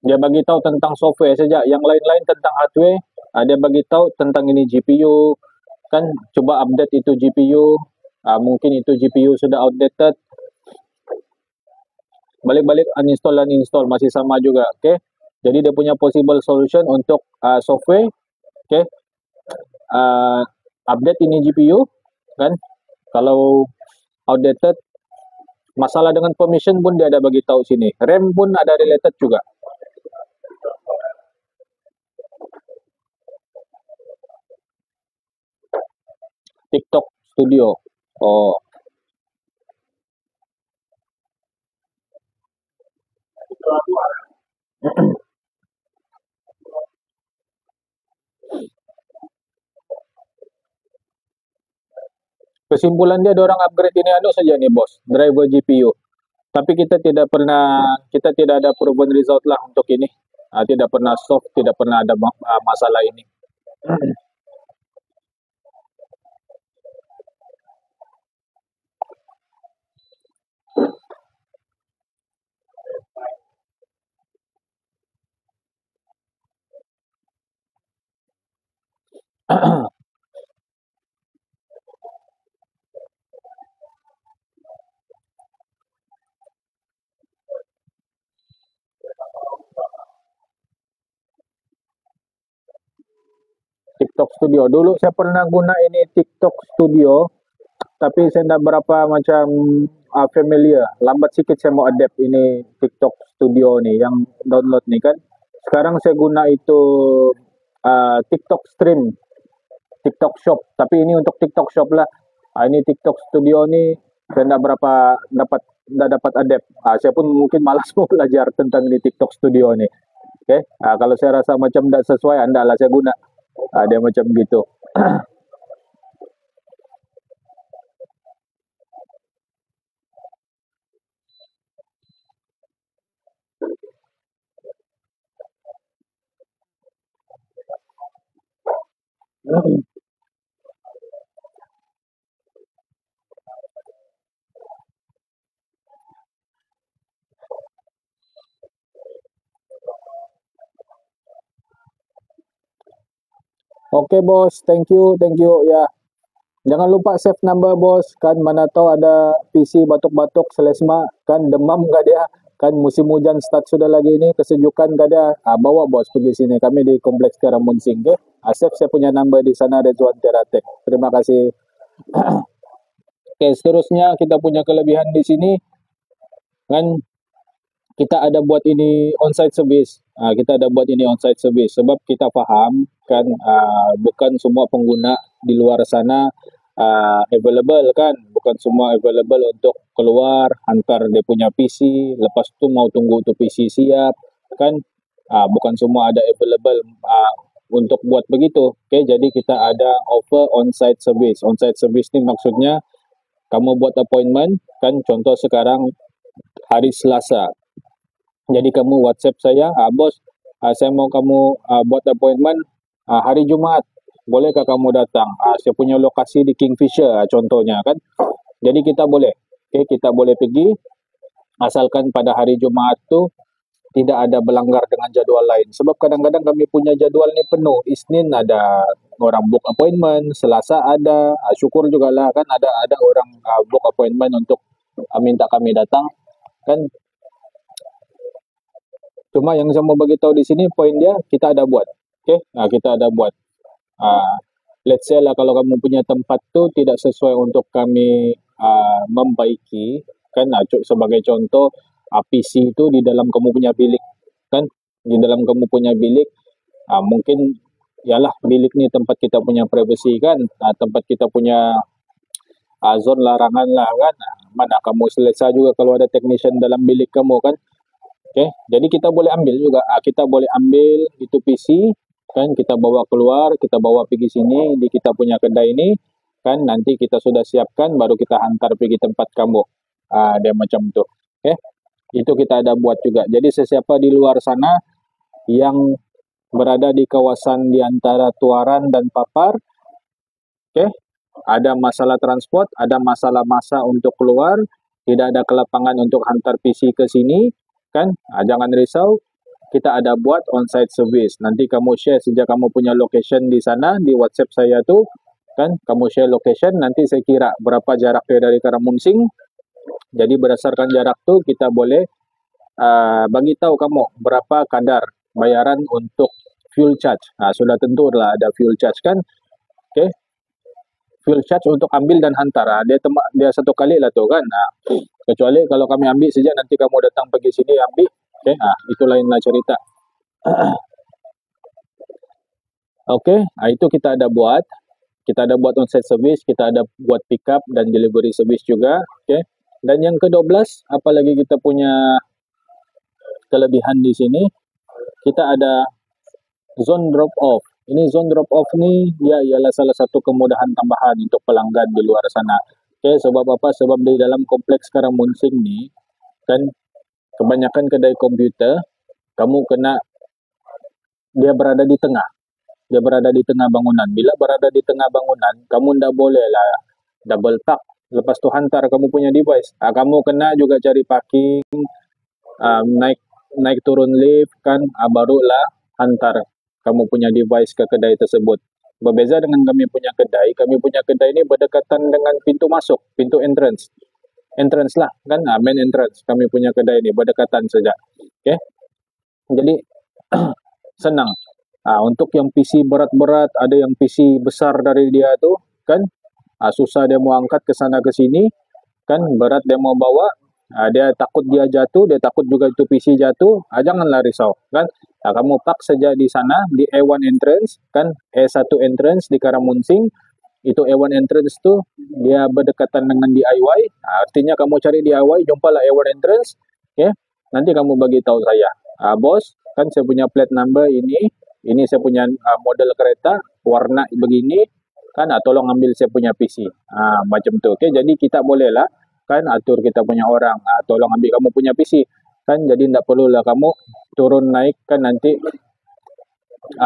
Dia bagi tahu tentang software saja, yang lain-lain tentang hardware. Dia bagi tahu tentang ini GPU, kan coba update itu GPU. Mungkin itu GPU sudah outdated. Balik-balik uninstall dan install masih sama juga, oke? Okay? Jadi dia punya possible solution untuk software, oke? Okay? Update ini GPU, kan? Kalau outdated, masalah dengan permission pun dia ada bagi tahu sini. RAM pun ada related juga. TikTok Studio. Oh. Kesimpulan dia orang upgrade ini saja nih bos, driver GPU. Tapi kita tidak ada proven result lah untuk ini. Tidak pernah solve, tidak pernah ada masalah ini. TikTok Studio. Dulu saya pernah guna ini TikTok Studio, tapi saya tidak berapa macam familiar. Lambat sedikit saya mau adapt ini TikTok Studio nih, yang download nih kan. Sekarang saya guna itu TikTok Stream, TikTok Shop. Tapi ini untuk TikTok Shop lah. Ini TikTok Studio nih saya tidak berapa dapat adapt. Saya pun mungkin malas mau belajar tentang ini TikTok Studio nih. Oke, kalau saya rasa macam tidak sesuai, anda lah saya guna. Dia macam gitu. Oke bos, thank you ya. Jangan lupa save number bos, kan mana tahu ada PC batuk-batuk selesma, kan demam gak dia, kan musim hujan start sudah lagi ini, kesejukan gak dia, bawa bos pergi sini, kami di Kompleks Karamunsing, oke? Save saya punya number di sana, Rezwan Teratek. Terima kasih. Oke, seterusnya kita punya kelebihan di sini, kan kita ada buat ini onsite service. Kita ada buat ini onsite service sebab kita paham kan bukan semua pengguna di luar sana available kan, bukan semua available untuk keluar hantar dia punya PC, lepas tu mau tunggu tu PC siap kan, bukan semua ada available untuk buat begitu. Oke, jadi kita ada offer onsite service. Onsite service ni maksudnya kamu buat appointment kan, contoh sekarang hari Selasa. Jadi kamu WhatsApp saya, bos, saya mau kamu buat appointment hari Jumaat. Bolehkah kamu datang? Saya punya lokasi di Kingfisher, contohnya kan. Jadi kita boleh, kita boleh pergi, asalkan pada hari Jumaat tu tidak ada berlanggar dengan jadual lain. Sebab kadang-kadang kami punya jadual ni penuh. Isnin ada orang book appointment, Selasa ada, syukur juga lah kan ada orang book appointment untuk minta kami datang kan. Cuma yang saya mau bagi tahu di sini poin dia kita ada buat. Okey, kita ada buat. Let's say lah kalau kamu punya tempat tu tidak sesuai untuk kami membaiki kan, sebagai contoh PC itu di dalam kamu punya bilik kan, di dalam kamu punya bilik mungkin yalah bilik ni tempat kita punya privacy kan, tempat kita punya zone larangan lah kan. Mana kamu selesa juga kalau ada technician dalam bilik kamu kan. Okay, jadi kita boleh ambil juga, kita boleh ambil itu PC, kan kita bawa keluar, kita bawa pergi sini di kita punya kedai ini, kan nanti kita sudah siapkan, baru kita hantar pergi tempat kamu, dia macam tu. Okay, itu kita ada buat juga. Jadi sesiapa di luar sana yang berada di kawasan di antara Tuaran dan Papar, okay, ada masalah transport, ada masalah masa untuk keluar, tidak ada kelapangan untuk hantar PC ke sini, kan, jangan risau, kita ada buat onsite service. Nanti kamu share sejak kamu punya location di sana, di WhatsApp saya tu, kan, kamu share location, nanti saya kira berapa jarak dia dari Karamunsing. Jadi berdasarkan jarak tu kita boleh bagi tahu kamu berapa kadar bayaran untuk fuel charge. Sudah tentu lah ada fuel charge kan. Okey. Fuel charge untuk ambil dan hantar. Dia satu kali lah tu kan. Kecuali kalau kami ambil saja nanti kamu datang pergi sini ambil. Okey, itu lainlah cerita. Okey, itu kita ada buat. Kita ada buat onsite service, kita ada buat pick up dan delivery service juga. Okey. Dan yang ke-12, apalagi kita punya kelebihan di sini, kita ada zone drop off. Ini zone drop off ni ya ialah salah satu kemudahan tambahan untuk pelanggan di luar sana. Okay, sebab apa? Sebab di dalam kompleks Karamunsing ni kan kebanyakan kedai komputer kamu kena dia berada di tengah. Dia berada di tengah bangunan. Bila berada di tengah bangunan, kamu ndak boleh lah double park. Lepas tu hantar kamu punya device. Kamu kena juga cari parking, naik turun lift kan, barulah hantar kamu punya device ke kedai tersebut. Berbeza dengan kami punya kedai ini berdekatan dengan pintu masuk, pintu entrance lah kan, main entrance kami punya kedai ini berdekatan saja. Okay, jadi senang. Untuk yang PC berat-berat, ada yang PC besar dari dia tu kan, susah dia mau angkat ke sana ke sini kan, berat dia mau bawa, dia takut dia jatuh, dia takut juga itu PC jatuh, janganlah risau kan. Kamu park saja di sana di A1 entrance kan, A1 entrance di Karamunsing. Itu A1 entrance tu dia berdekatan dengan DIY, artinya kamu cari DIY, jumpalah A1 entrance. Okay, nanti kamu bagi tahu saya, bos kan saya punya plate number ini saya punya model kereta warna begini kan, tolong ambil saya punya PC, macam tu. Okay, jadi kita boleh lah kan atur kita punya orang, tolong ambil kamu punya PC kan, jadi tidak perlulah kamu turun naik kan, nanti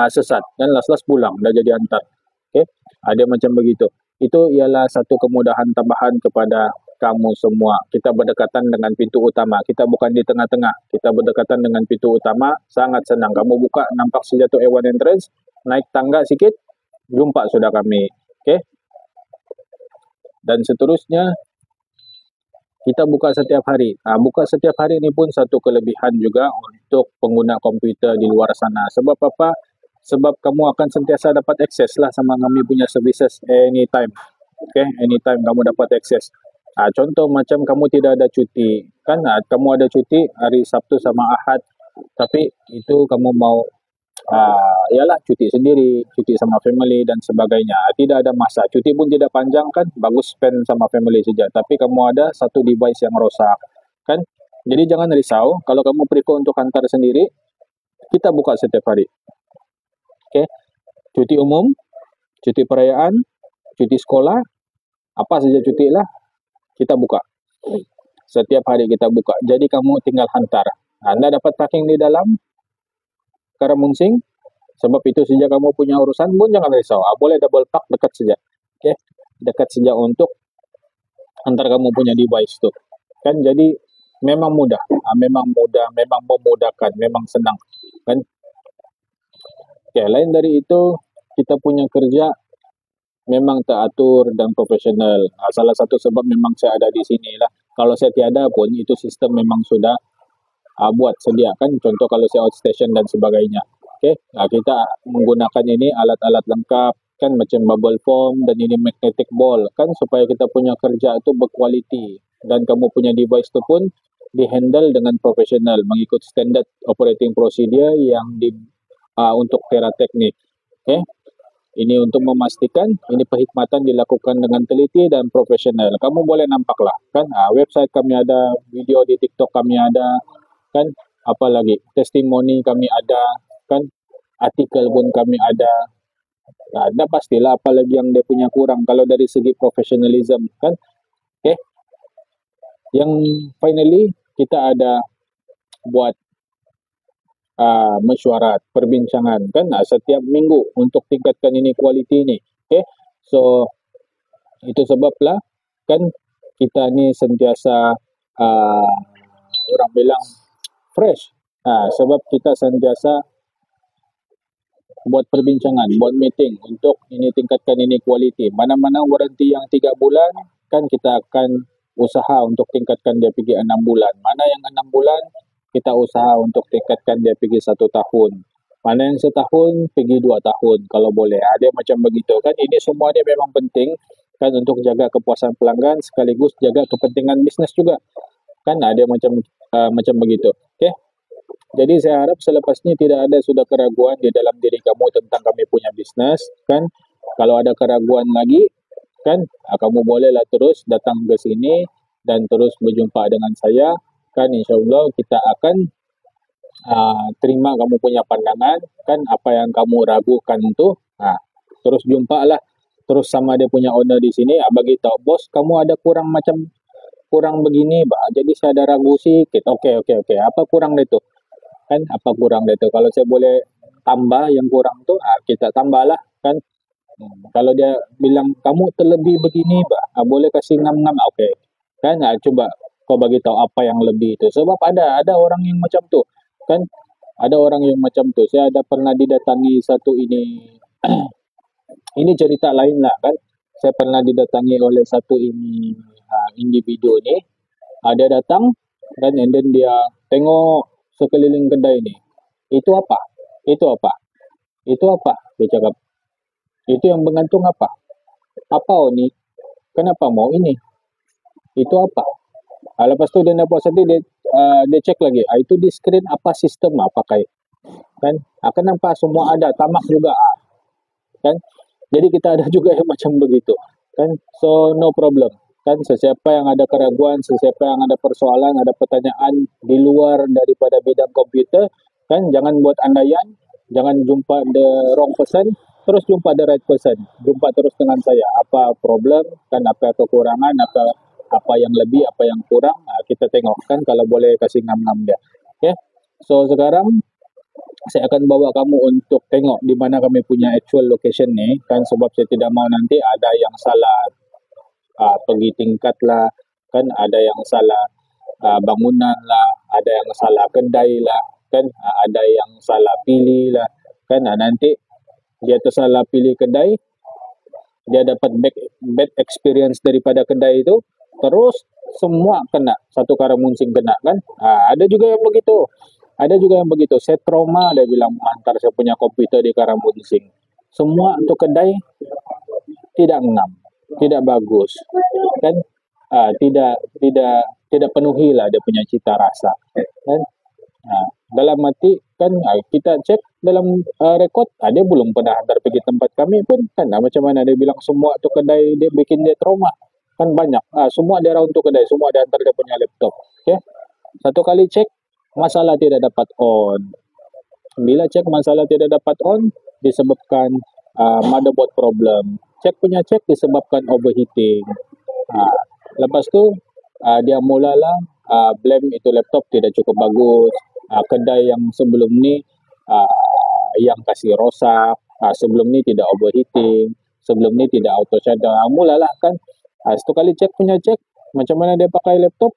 sesat kan, las-las pulang dah jadi hantar. Okay, ada macam begitu. Itu ialah satu kemudahan tambahan kepada kamu semua. Kita berdekatan dengan pintu utama, kita bukan di tengah-tengah, kita berdekatan dengan pintu utama, sangat senang. Kamu buka nampak saja tu A1 entrance, naik tangga sikit, jumpa sudah kami. Oke. Dan seterusnya kita buka setiap hari. Buka setiap hari ini pun satu kelebihan juga untuk pengguna komputer di luar sana. Sebab apa? Sebab kamu akan sentiasa dapat akses lah sama kami punya services anytime. Okay, anytime kamu dapat akses. Contoh macam kamu tidak ada cuti, kan? Kamu ada cuti hari Sabtu sama Ahad, tapi itu kamu mau ialah cuti sendiri, cuti sama family dan sebagainya. Tidak ada masa. Cuti pun tidak panjang kan, bagus spend sama family saja. Tapi kamu ada satu device yang rosak, kan? Jadi jangan risau. Kalau kamu prefer untuk hantar sendiri, kita buka setiap hari. Oke, cuti umum, cuti perayaan, cuti sekolah, apa saja cuti lah, kita buka. Setiap hari kita buka. Jadi kamu tinggal hantar. Anda dapat tracking di dalam Karamunsing. Sebab itu saja kamu punya urusan pun jangan risau. Boleh double pack dekat saja. Oke, dekat saja untuk antar kamu punya device tuh. Kan jadi memang mudah, memang mudah, memang memudahkan, memang senang. Kan? Oke, lain dari itu kita punya kerja memang teratur dan profesional. Salah satu sebab memang saya ada di sini lah. Kalau saya tiada pun itu sistem memang sudah buat sedia kan. Contoh kalau saya outstation dan sebagainya. Oke, kita menggunakan ini alat-alat lengkap kan macam bubble foam dan ini magnetic ball kan supaya kita punya kerja itu berkualiti dan kamu punya device itu pun dihandle dengan profesional mengikut standard operating procedure yang untuk Tera Teknik. Oke. Ini untuk memastikan ini perkhidmatan dilakukan dengan teliti dan profesional. Kamu boleh nampaklah kan website kami ada, video di TikTok kami ada, kan apalagi testimoni kami ada, kan artikel pun kami ada. Ada pastilah apalagi yang dia punya kurang kalau dari segi profesionalism kan. Okay. Yang finally kita ada buat mesyuarat, perbincangan kan setiap minggu untuk tingkatkan ini kualiti ini. Okay. So itu sebablah kan kita ni sentiasa orang bilang fresh. Sebab kita sentiasa buat perbincangan, buat meeting untuk ini tingkatkan ini kualiti. Mana-mana waranti yang 3 bulan kan kita akan usaha untuk tingkatkan dia pergi 6 bulan. Mana yang 6 bulan kita usaha untuk tingkatkan dia pergi 1 tahun. Mana yang setahun pergi 2 tahun kalau boleh. Dia macam begitu kan. Ini semua dia memang penting kan untuk jaga kepuasan pelanggan sekaligus jaga kepentingan bisnes juga. Kan dia macam begitu. Okey. Jadi saya harap selepas ini tidak ada sudah keraguan di dalam diri kamu tentang kami punya bisnes kan. Kalau ada keraguan lagi kan kamu bolehlah terus datang ke sini dan terus berjumpa dengan saya kan, insyaallah kita akan terima kamu punya pandangan kan apa yang kamu ragukan tu terus jumpalah terus sama dia punya owner di sini bagi tahu bos kamu ada kurang begini jadi saya ada ragu sikit. Okey apa kurang dia tu kan, apa kurang dia tu kalau saya boleh tambah yang kurang tu kita tambahlah kan. Kalau dia bilang kamu terlebih begini boleh kasih ngam-ngam. Okey kan, coba kau bagi tahu apa yang lebih itu sebab ada orang yang macam tu kan, ada orang yang macam tu. Saya ada pernah didatangi satu ini ini cerita lain lah kan. Saya pernah didatangi oleh satu ini individu ni. Dia datang dan and then dia tengok sekeliling kedai ni. Itu apa? Itu apa? Itu apa? Dia cakap. Itu yang bergantung apa? Apa ni? Kenapa mau ini? Itu apa? Lepas tu dia nak puas hati dia cek lagi. Itu di screen apa sistem pakai? Kan? Kenapa semua ada? Tamak juga kan? Jadi kita ada juga yang macam begitu kan. So no problem kan. Sesiapa yang ada keraguan, sesiapa yang ada persoalan, ada pertanyaan di luar daripada bidang komputer kan, jangan buat andaian, jangan jumpa the wrong person, terus jumpa the right person. Jumpa terus dengan saya. Apa problem kan, apa kekurangan, apa yang lebih, apa yang kurang, kita tengok kan, kalau boleh kasih ngam-ngam dia. Okay. So sekarang saya akan bawa kamu untuk tengok di mana kami punya actual location ni kan, sebab saya tidak mau nanti ada yang salah pergi tingkat lah kan, ada yang salah bangunan lah, ada yang salah kedai lah kan, ada yang salah pilih lah kan. Nanti dia tersalah pilih kedai, dia dapat bad experience daripada kedai itu, terus semua kena, satu Karamunsing kena kan. Ada juga yang begitu, saya trauma, dia bilang antar saya punya komputer di Karamunsing, semua untuk kedai tidak ngam, tidak bagus kan. Tidak penuhi lah dia punya cita rasa kan. Dalam arti kan, kita cek dalam rekod, dia belum pernah hantar pergi tempat kami pun kan. Macam mana dia bilang semua tu kedai dia bikin dia trauma kan. Banyak semua dia round tu kedai, semua dia hantar dia punya laptop. Okay? Satu kali cek masalah tidak dapat on. Bila cek masalah tidak dapat on, disebabkan motherboard problem. Cek disebabkan overheating. Lepas tu dia mulalah blame itu laptop tidak cukup bagus. Kedai yang sebelum ni yang kasih rosak, sebelum ni tidak overheating, sebelum ni tidak auto shutdown. Mulalah kan. Satu kali cek, macam mana dia pakai laptop,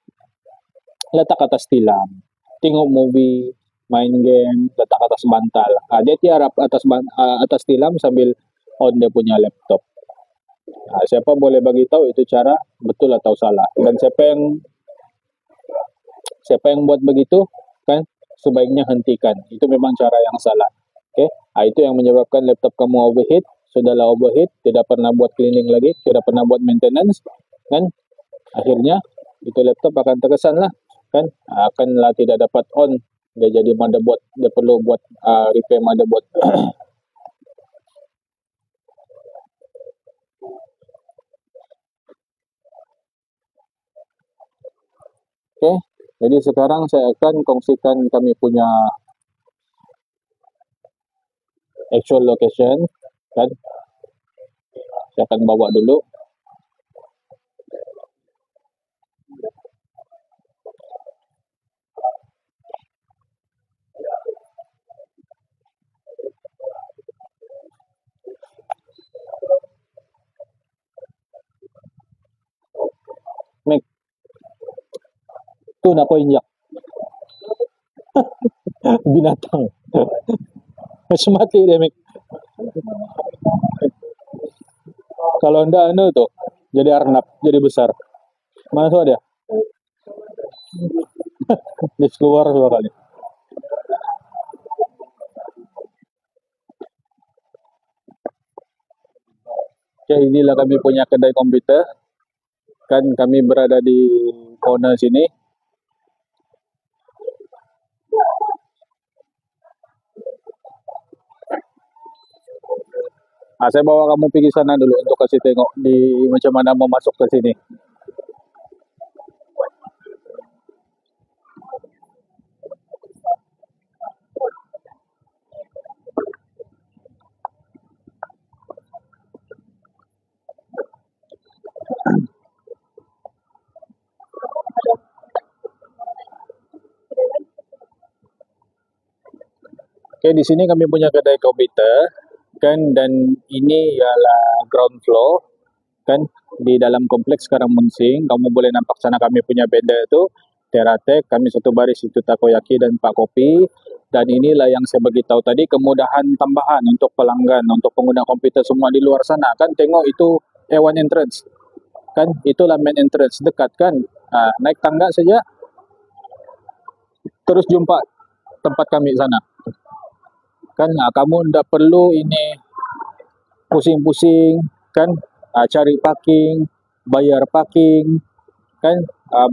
letak atas tilam, tengok movie, main game, letak atas bantal. Dia tiarap atas tilam sambil on dia punya laptop. Siapa boleh bagi tahu itu cara betul atau salah? Dan siapa yang buat begitu kan, sebaiknya hentikan. Itu memang cara yang salah. Okay? Itu yang menyebabkan laptop kamu overheat. Sudahlah overheat, tidak pernah buat cleaning lagi, tidak pernah buat maintenance kan. Akhirnya itu laptop akan terkesan lah kan, akanlah tidak dapat on. Dia jadi motherboard, dia perlu buat repair motherboard. Okay, jadi sekarang saya akan kongsikan kami punya actual location kan. Saya akan bawa dulu. Mek, tu nak kau injak binatang. Macam mati dia, Mek. Kalau ndak tu jadi arnab, jadi besar. Mana tuh dia? Dia keluar 2 kali. Oke, inilah kami punya kedai komputer. Kan kami berada di corner sini. Saya bawa kamu pergi sana dulu untuk kasih tengok di macam mana mau masuk ke sini. Oke, di sini kami punya kedai komputer kan, dan ini ialah ground floor kan di dalam kompleks Karamunsing. Kamu boleh nampak sana kami punya benda itu Teratek, kami satu baris itu takoyaki dan Pak Kopi. Dan inilah yang saya beritahu tadi, kemudahan tambahan untuk pelanggan, untuk pengguna komputer semua di luar sana kan. Tengok itu A1 entrance kan, itulah main entrance, dekat kan. Naik tangga saja terus jumpa tempat kami sana kan. Kamu tidak perlu ini pusing-pusing kan, cari parking, bayar parking kan,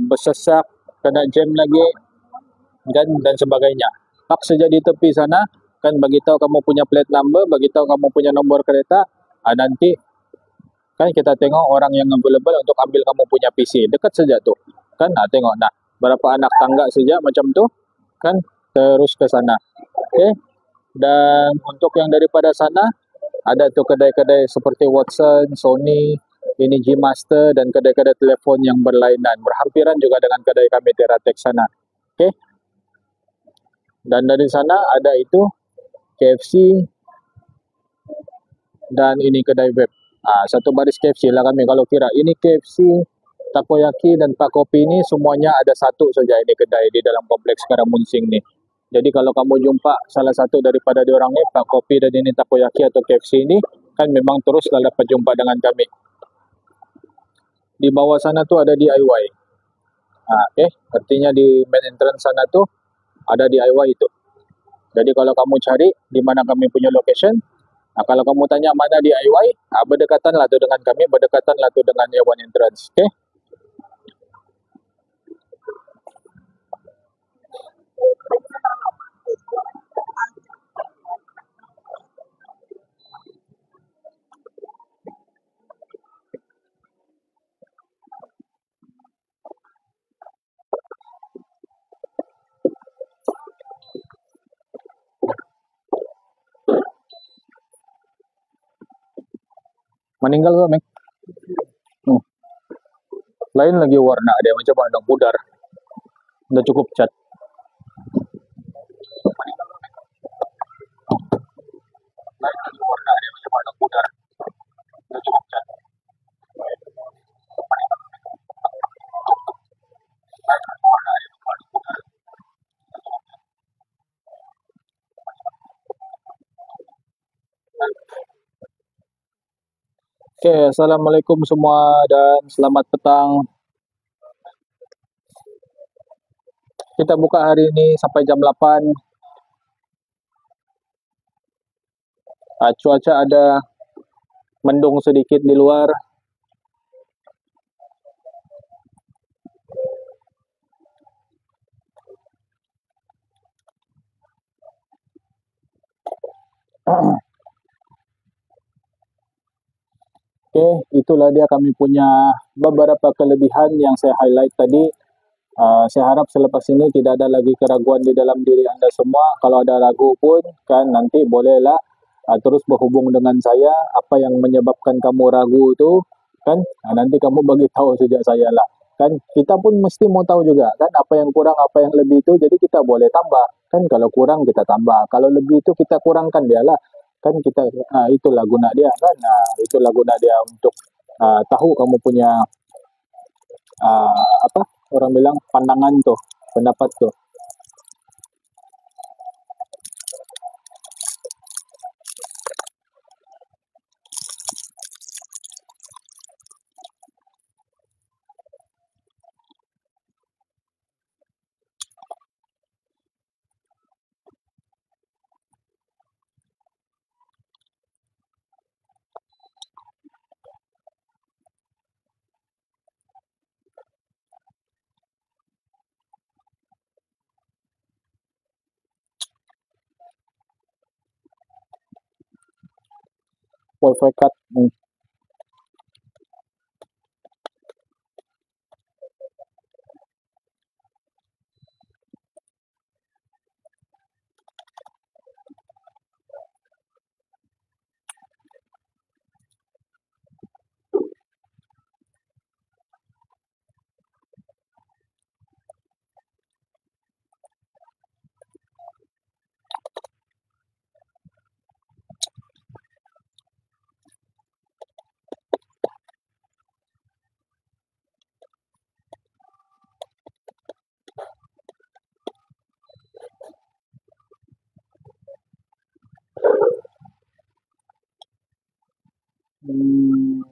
bersesak, kena jam lagi kan, dan sebagainya. Park saja di tepi sana kan, bagi tahu kamu punya plate number, bagi tahu kamu punya nomor kereta. Nanti kan kita tengok orang yang available untuk ambil kamu punya PC, dekat saja tuh kan. Tengok berapa anak tangga saja macam tuh kan, terus ke sana. Oke. Dan untuk yang daripada sana, ada tuh kedai-kedai seperti Watson, Sony, ini G Master, dan kedai-kedai telepon yang berlainan, berhampiran juga dengan kedai kami Teratek sana. Oke. Dan dari sana ada itu KFC, dan ini kedai web. Satu baris KFC lah kami. Kalau kira ini KFC, takoyaki, dan Pak Kopi ini semuanya ada satu saja ini kedai di dalam kompleks Karamunsing nih. Jadi kalau kamu jumpa salah satu daripada diorang ni, Pak Kopi dan ini Takoyaki atau KFC ini, kan memang teruslah dapat jumpa dengan kami. Di bawah sana tu ada DIY. Okay. Artinya di main entrance sana tu ada DIY itu. Jadi kalau kamu cari di mana kami punya location, kalau kamu tanya mana DIY, berdekatanlah tu dengan kami, berdekatanlah tu dengan A1 entrance. Okay. Meninggal ke, Mek? Lain lagi warna dia, macam mana pudar. Udah cukup cat. Lain lagi warna dia, macam mana pudar. Udah cukup cat. Lain lagi warna dia, macam mana pudar. Oke, Assalamualaikum semua dan selamat petang. Kita buka hari ini sampai jam 8. Cuaca ada mendung sedikit di luar. Oke, itulah dia kami punya beberapa kelebihan yang saya highlight tadi. Saya harap selepas ini tidak ada lagi keraguan di dalam diri Anda semua. Kalau ada ragu pun, kan nanti bolehlah terus berhubung dengan saya. Apa yang menyebabkan kamu ragu itu, kan nanti kamu bagi tahu sejak saya lah. Kan kita pun mesti mau tahu juga, kan apa yang kurang, apa yang lebih itu. Jadi kita boleh tambah. Kan kalau kurang kita tambah. Kalau lebih itu kita kurangkan dia lah. Kan kita itulah guna dia kan. Itulah guna dia untuk tahu kamu punya apa orang bilang pandangan tuh, pendapat tuh. Wifi cut. Hmm.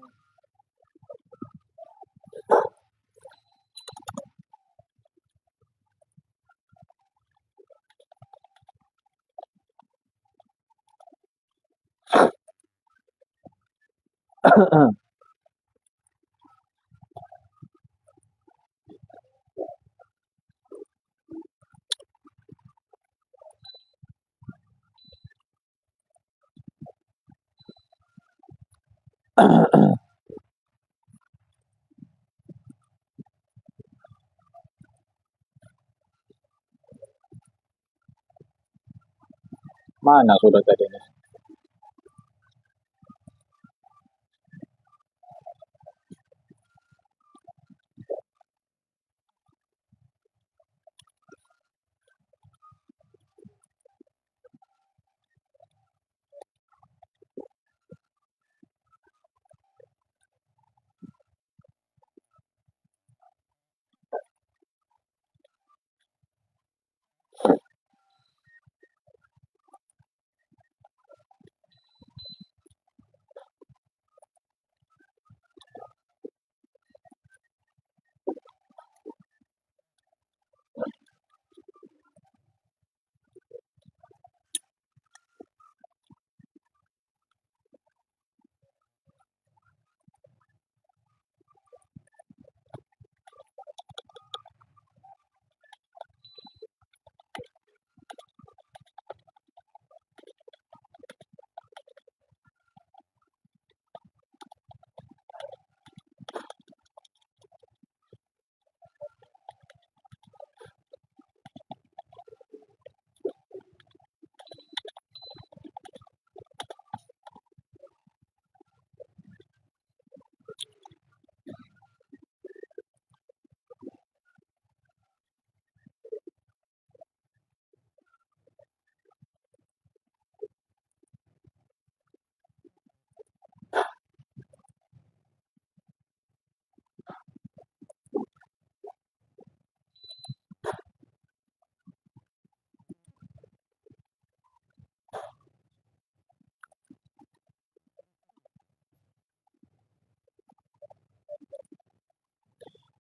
Mana sudah tadi nih?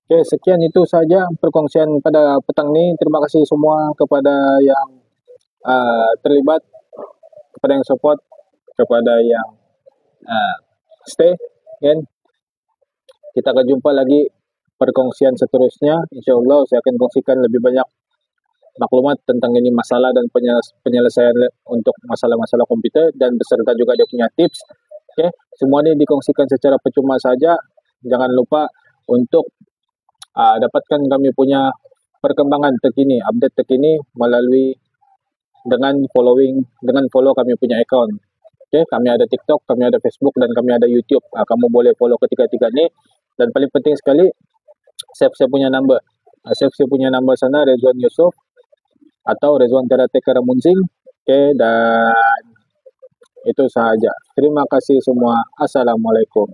Oke, sekian itu saja perkongsian pada petang ini. Terima kasih semua kepada yang terlibat, kepada yang support, kepada yang stay. Kan? Kita akan jumpa lagi perkongsian seterusnya. Insya Allah saya akan kongsikan lebih banyak maklumat tentang ini masalah dan penyelesaian untuk masalah-masalah komputer dan beserta juga dia punya tips. Oke, semua ini dikongsikan secara percuma saja. Jangan lupa untuk dapatkan kami punya perkembangan terkini, update terkini melalui dengan follow kami punya account. Oke, kami ada TikTok, kami ada Facebook, dan kami ada YouTube. Kamu boleh follow ketiga-tiga ini. Dan paling penting sekali, save saya punya number. Save saya punya number sana, Rezwan Yusuf atau Rezwan Terate Karamunsing. Oke, dan itu saja. Terima kasih semua. Assalamualaikum.